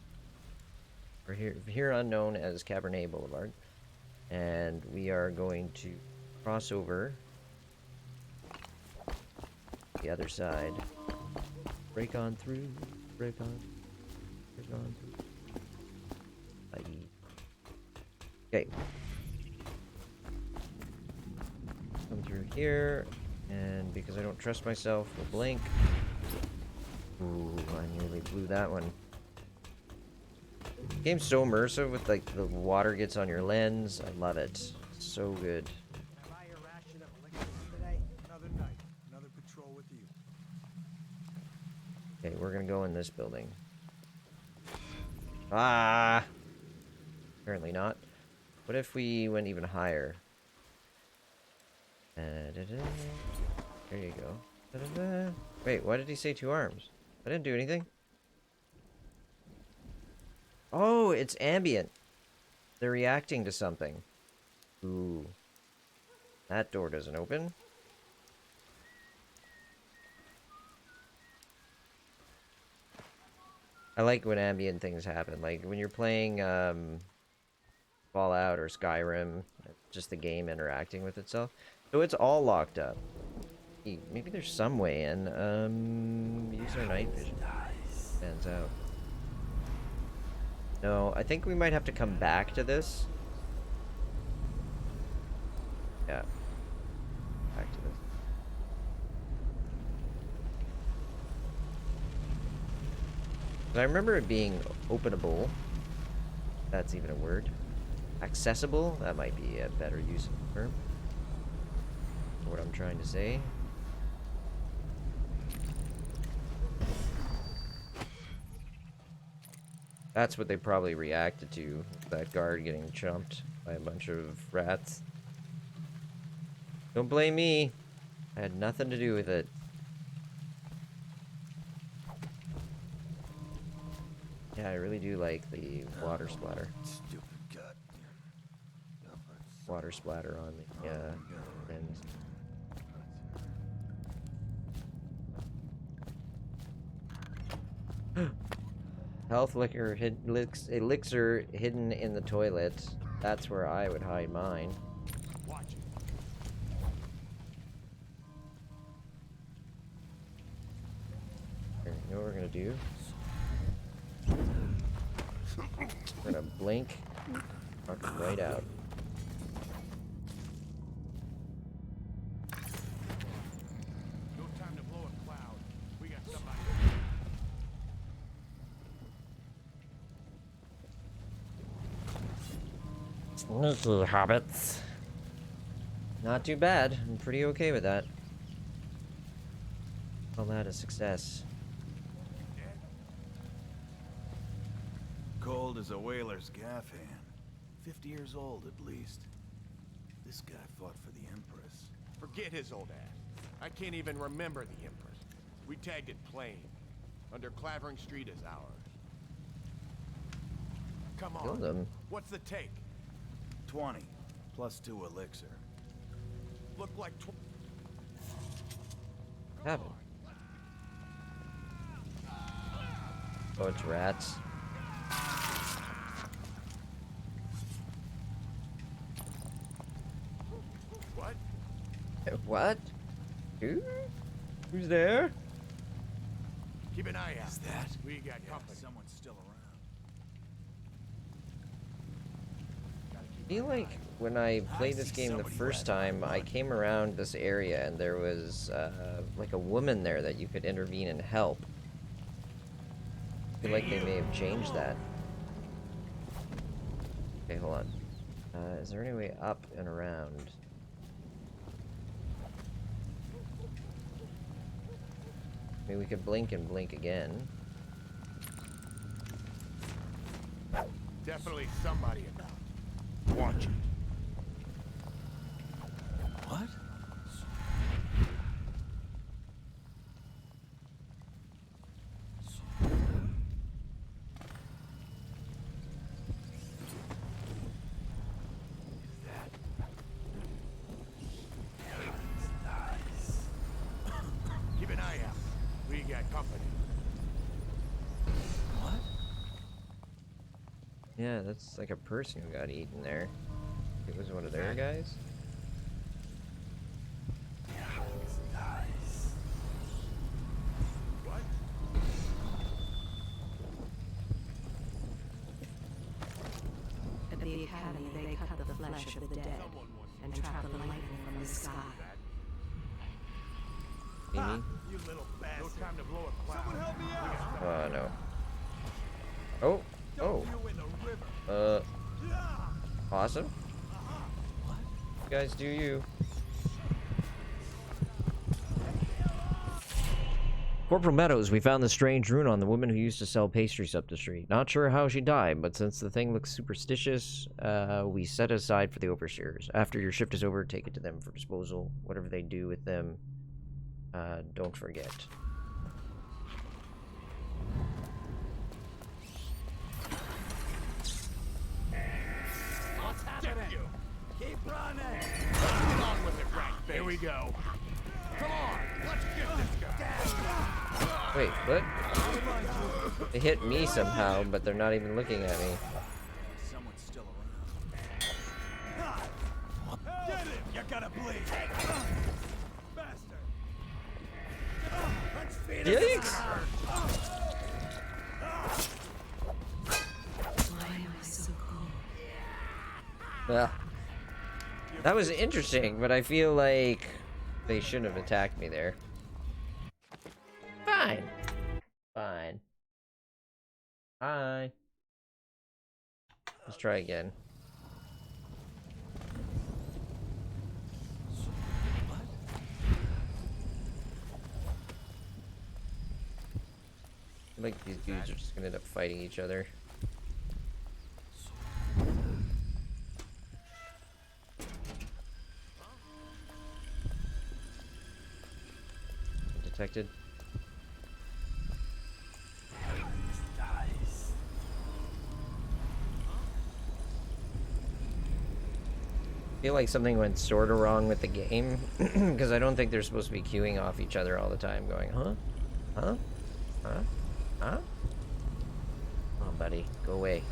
Or here unknown as Cabernet Boulevard. And we are going to cross over the other side. Break on through. Break on through. Bye. Okay. Come through here, and because I don't trust myself, we'll blink. Ooh, I nearly blew that one. The game's so immersive with like the water gets on your lens. I love it. So good. Okay, we're gonna go in this building. Ah! Apparently not. What if we went even higher? There you go. Wait, why did he say 2 arms? I didn't do anything. Oh, it's ambient. They're reacting to something. Ooh. That door doesn't open. I like when ambient things happen. Like when you're playing Fallout or Skyrim, just the game interacting with itself. So it's all locked up. Maybe there's some way in. Use our night vision. Stands out. No, I think we might have to come back to this. Yeah. Back to this. But I remember it being openable. That's even a word. Accessible? That might be a better use of the term. What I'm trying to say. That's what they probably reacted to. That guard getting chumped by a bunch of rats. Don't blame me. I had nothing to do with it. Yeah, I really do like the water splatter. Stupid gut. Water splatter on the lens. Health elixir hidden in the toilet. That's where I would hide mine. Watch it. Here, you know what we're gonna do? We're gonna blink, knock right out. No time to blow a cloud. We got somebody. Sneaky hobbits. Not too bad. I'm pretty okay with that. Call that a success. Cold as a whaler's gaff hand. 50 years old at least. This guy fought for the Empress. Forget his old ass. I can't even remember the Empress. We tagged it plain. Under Clavering Street is ours. Come on. Kill them. What's the take? 20 plus 2 elixir. Look like Happened. Oh, it's rats. what? What? Who? Who's there? Keep an eye out. Is that? We got company. Someone's still around. Gotta keep I feel like when I played this game the first time, I came around this area and there was like a woman there that you could intervene and help. I feel like they may have changed that. Okay, hold on. Is there any way up and around? I mean, we could blink and blink again. Definitely somebody about. Watch it. What? Keep an eye out. We got company. What? Yeah, that's like a person who got eaten there. It was one of their guys? What? At the Academy, they cut the flesh of the dead and trap the lightning from the sky. Amy? You little bastard. No time to blow a cloud. Someone help me out. Oh, no. Oh! Oh! You in the river. Awesome. You guys do you. Corporal Meadows, we found the strange rune on the woman who used to sell pastries up the street. Not sure how she died, but since the thing looks superstitious, we set it aside for the overseers. After your shift is over, take it to them for disposal. Whatever they do with them, don't forget. What's happening? Keep running. Get on with it, right? Here we go. Come on, let's get this guy. Wait, what? They hit me somehow, but they're not even looking at me. Someone's still around. Get him! You gotta bleed. Bastard. Let's feed him. Yikes! Why am I so cold? Well, that was interesting, but I feel like they shouldn't have attacked me there. Fine. Fine. Hi. Let's try again. I feel like these dudes are just gonna end up fighting each other. Detected. I feel like something went sort of wrong with the game because I don't think they're supposed to be queuing off each other all the time going, huh? Huh? Huh? Huh? Oh, buddy, go away.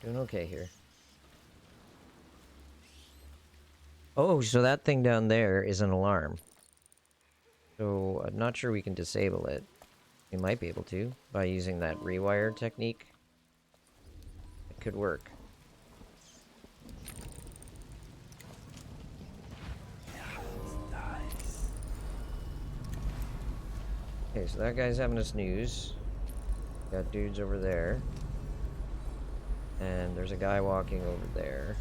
Doing okay here. Oh, so that thing down there is an alarm. So I'm not sure we can disable it. We might be able to by using that rewire technique. It could work. Okay, so that guy's having a snooze. Got dudes over there. And there's a guy walking over there.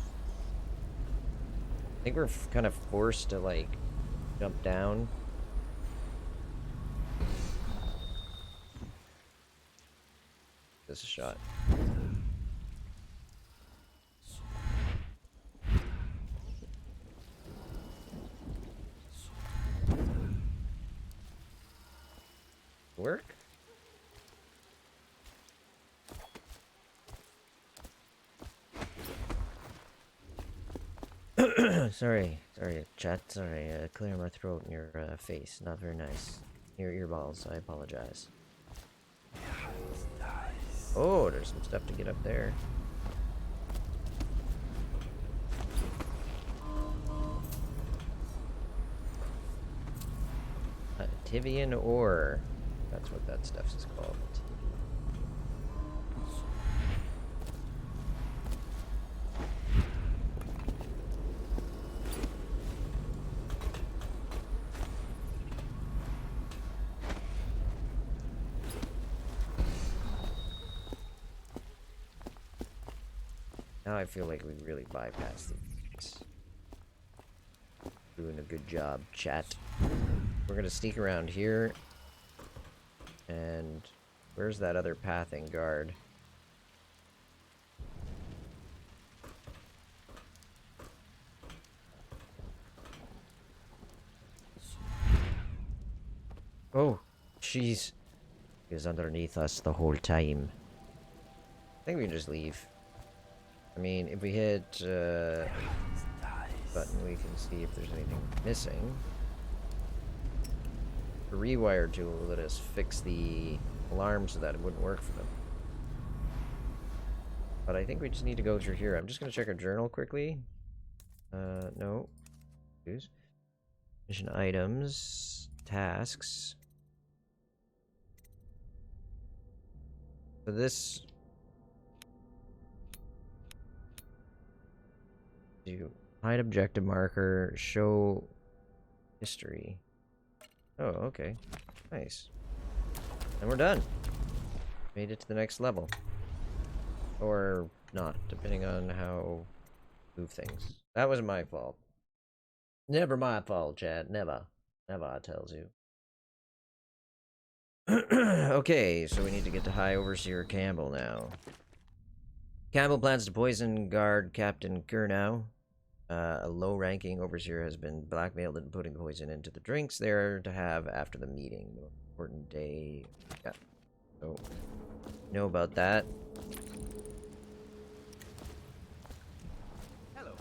I think we're kind of forced to, like, jump down. This is a shot. Work? Sorry, chat. Sorry, clear my throat and your face. Not very nice. Your earballs. I apologize. Oh, there's some stuff to get up there. Tivian ore. That's what that stuff is called. Now I feel like we really bypassed these. Doing a good job, chat. We're gonna sneak around here. And where's that other pathing guard? Oh, jeez. He was underneath us the whole time. I think we can just leave. I mean, if we hit button, we can see if there's anything missing. The rewire tool will let us fix the alarm so that it wouldn't work for them. But I think we just need to go through here. I'm just going to check our journal quickly. No. Use. Mission items. Tasks. So this... Do hide objective marker, show history. Oh, okay. Nice. And we're done. Made it to the next level. Or not, depending on how move things. That was my fault. Never my fault, Chad. Never. Never, I tells you. Okay, so we need to get to High Overseer Campbell now. Campbell plans to poison guard Captain Kurnow. A low-ranking overseer has been blackmailed into putting poison into the drinks they're to have after the meeting. The important day. Yeah. So, know about that. Hello.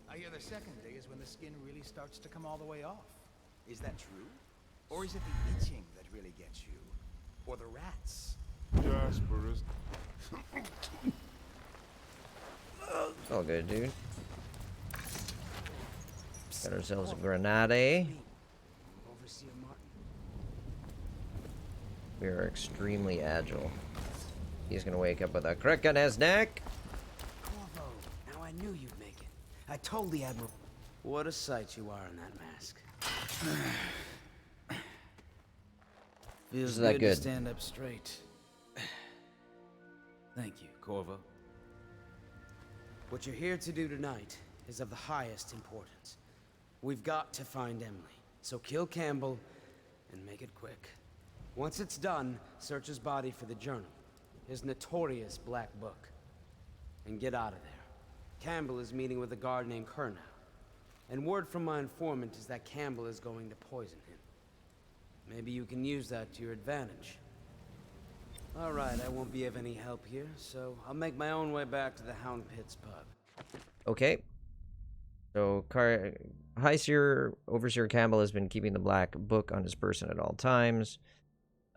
I hear the second day is when the skin really starts to come all the way off. Is that true? Or is it the itching that really gets you? Or the rats? Jasper is... It's all good, dude. Got ourselves a grenade. We are extremely agile. He's gonna wake up with a crick on his neck. Corvo, now I knew you'd make it. I told the Admiral. What a sight you are in that mask. Feels Isn't that good good? to stand up straight. Thank you, Corvo. What you're here to do tonight is of the highest importance. We've got to find Emily, so kill Campbell and make it quick. Once it's done, search his body for the journal, his notorious black book, and get out of there. Campbell is meeting with a guard named Kurnow, and word from my informant is that Campbell is going to poison him. Maybe you can use that to your advantage. All right, I won't be of any help here, so I'll make my own way back to the Hound Pits pub. Okay. So, Overseer Campbell has been keeping the black book on his person at all times.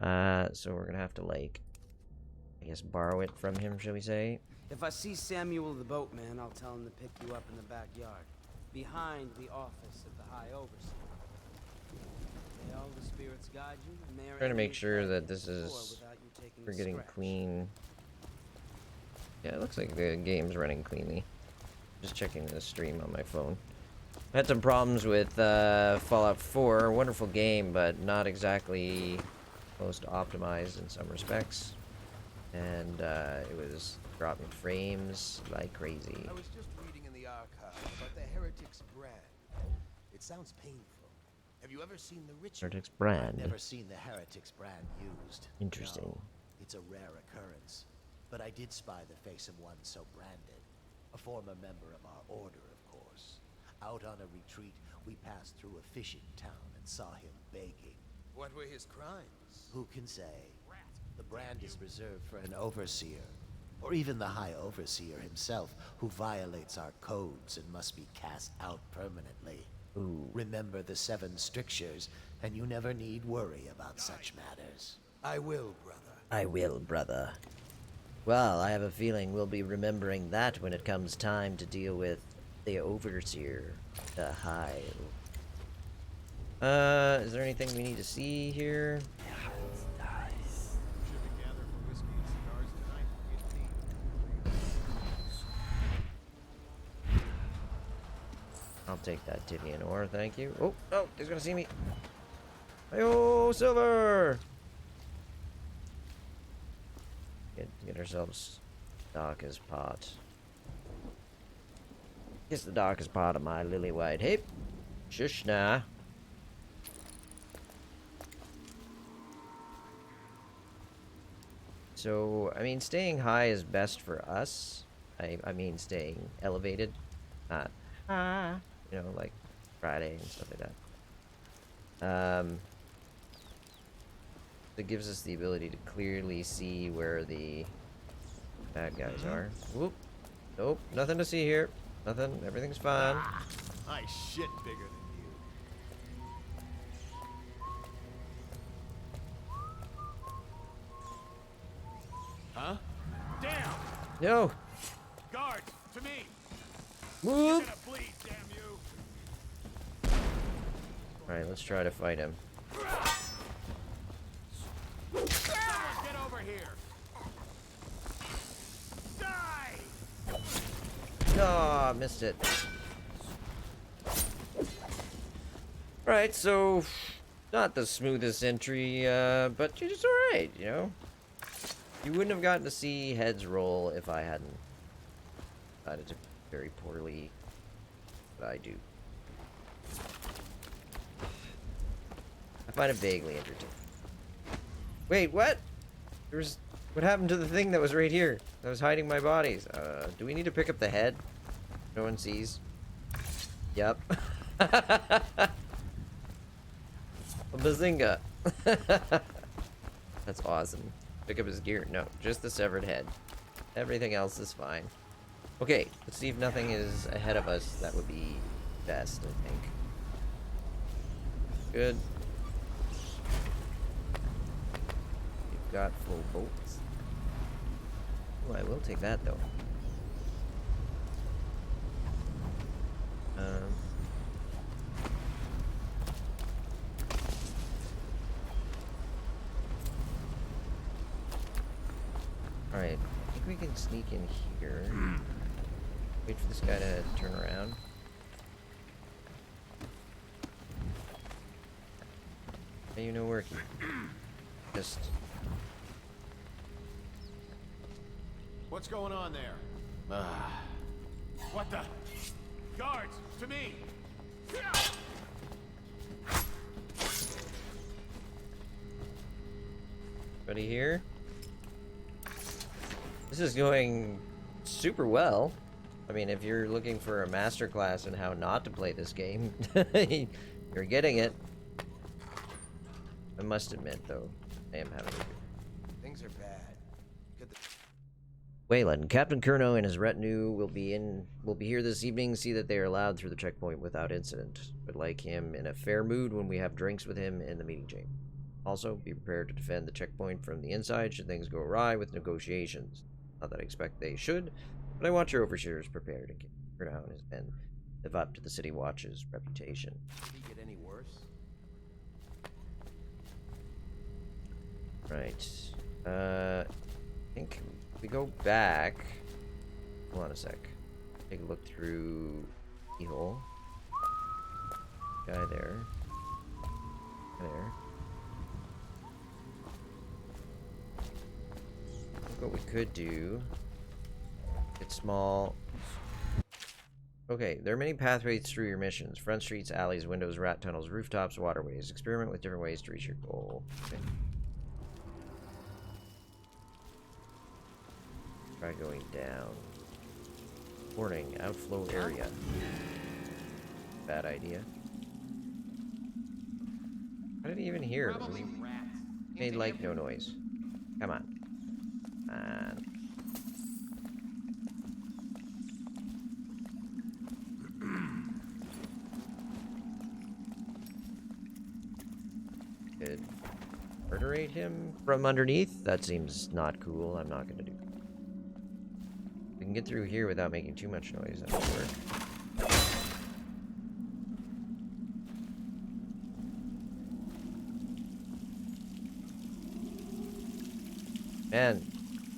So we're gonna have to, like, I guess borrow it from him, shall we say? If I see Samuel the boatman, I'll tell him to pick you up in the backyard, behind the office of the High Overseer. May all the spirits guide you, and may our Trying to make enemies sure fight that you this before is without you taking we're a getting scratch. clean. Yeah, it looks like the game's running cleanly. Just checking the stream on my phone. I had some problems with Fallout 4. Wonderful game, but not exactly most optimized in some respects. And it was dropping frames like crazy. I was just reading in the archive about the Heretics brand. It sounds painful. Have you ever seen the ritual? Heretics brand. I've never seen the Heretics brand used. Interesting. No, it's a rare occurrence. But I did spy the face of one so branded. A former member of our order, of course. Out on a retreat, we passed through a fishing town and saw him begging. What were his crimes? Who can say? The brand is reserved for an overseer. or even the High Overseer himself, who violates our codes and must be cast out permanently. Ooh. Remember the 7 strictures, and you never need worry about such matters. I will, brother. I will, brother. Well, I have a feeling we'll be remembering that when it comes time to deal with the Overseer, the High. Is there anything we need to see here? I'll take that Tibian ore, thank you. Oh, oh, he's gonna see me. Ayo, silver! Get ourselves darkest pot. Guess the darkest part of my lily white hip. Shush nah. So, I mean, staying high is best for us. I mean, staying elevated, not, you know, like Friday and stuff like that. It gives us the ability to clearly see where the bad guys are. Whoop. Nope, nothing to see here. Nothing, everything's fine. My shit bigger than you. Huh? Damn! No! Guards, to me! Move! You're gonna bleed, damn you! Alright, let's try to fight him. Someone get over here! Die! Oh, missed it. Right, so not the smoothest entry, but it's alright, you know? You wouldn't have gotten to see heads roll if I hadn't decided to very poorly, but I do. I find it vaguely entertaining. Wait, what? What happened to the thing that was right here? That was hiding my bodies. Do we need to pick up the head? No one sees. Yep. A bazinga. That's awesome. Pick up his gear. No, just the severed head. Everything else is fine. Okay, let's see if nothing is ahead of us. That would be best, I think. Good. You've got full bolts. Oh, I will take that, though. Alright, I think we can sneak in here. Wait for this guy to turn around. Hey, you know working. Just... What's going on there? What the? Guards, to me! Anybody here? This is going super well. I mean, if you're looking for a masterclass in how not to play this game, you're getting it. I must admit, though, I am having a... Things are bad. Wayland, Captain Curnow and his retinue will be here this evening. See that they are allowed through the checkpoint without incident. Would like him in a fair mood when we have drinks with him in the meeting chamber. Also, be prepared to defend the checkpoint from the inside should things go awry with negotiations. Not that I expect they should, but I want your overseers prepared in case Curnow and his men live up to the City Watch's reputation. Did he get any worse? Right. I think if we go back. Hold on a sec. Take a look through keyhole. Guy there. There. What we could do. Get small. Okay, there are many pathways through your missions. Front streets, alleys, windows, rat tunnels, rooftops, waterways. Experiment with different ways to reach your goal. Okay. Try going down. Warning, outflow area. Bad idea. How did he even hear? He made like no noise. Come on. murderate him from underneath? That seems not cool. I'm not gonna do that. We can get through here without making too much noise. That would work. Man,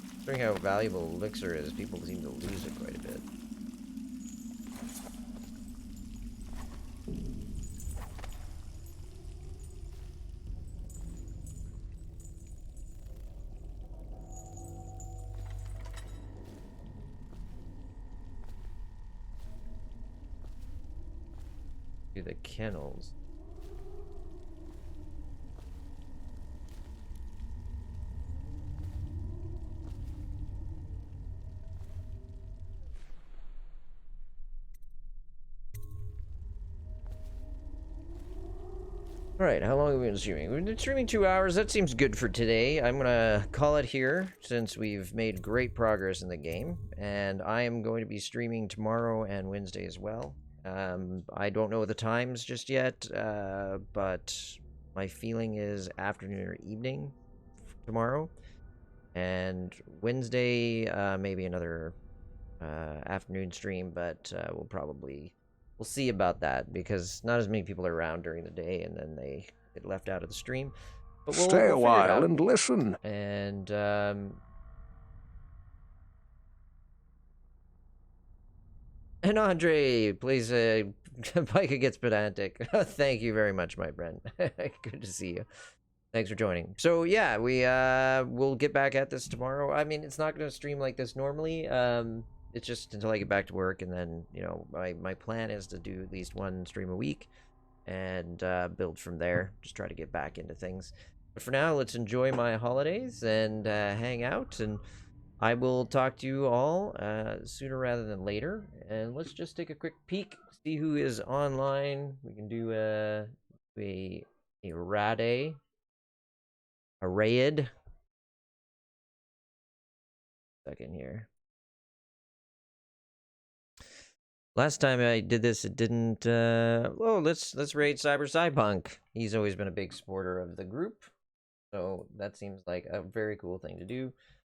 considering how valuable elixir is, people seem to lose it quite a bit. To the kennels. Alright, how long have we been streaming? We've been streaming 2 hours. That seems good for today. I'm gonna call it here since we've made great progress in the game. And I am going to be streaming tomorrow and Wednesday as well. I don't know the times just yet, but my feeling is afternoon or evening tomorrow. And Wednesday, maybe another afternoon stream, but we'll see about that because not as many people are around during the day, and then they get left out of the stream. But Stay a we'll while and listen. And Andre, please, Pika gets pedantic. Thank you very much, my friend. Good to see you. Thanks for joining. So yeah, we'll get back at this tomorrow. I mean, it's not going to stream like this normally. It's just until I get back to work, and then, you know, my plan is to do at least one stream a week and build from there. Just try to get back into things. But for now, let's enjoy my holidays and hang out, and I will talk to you all sooner rather than later. And let's just take a quick peek, see who is online. We can do a raid. A raid. Second here. Last time I did this, it didn't. Oh, let's raid Cyberpunk. He's always been a big supporter of the group, so that seems like a very cool thing to do.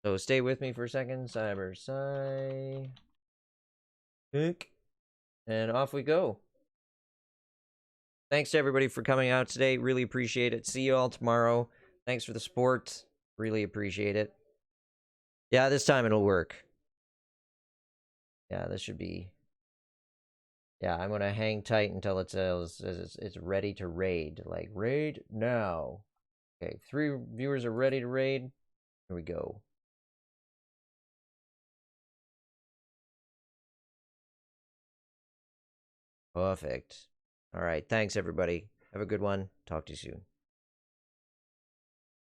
So stay with me for a second, Cyberpunk, and off we go. Thanks to everybody for coming out today. Really appreciate it. See you all tomorrow. Thanks for the support. Really appreciate it. Yeah, this time it'll work. Yeah, this should be. Yeah, I'm gonna hang tight until it says it's ready to raid. Like, raid now. Okay, 3 viewers are ready to raid. Here we go. Perfect. All right, thanks everybody. Have a good one. Talk to you soon.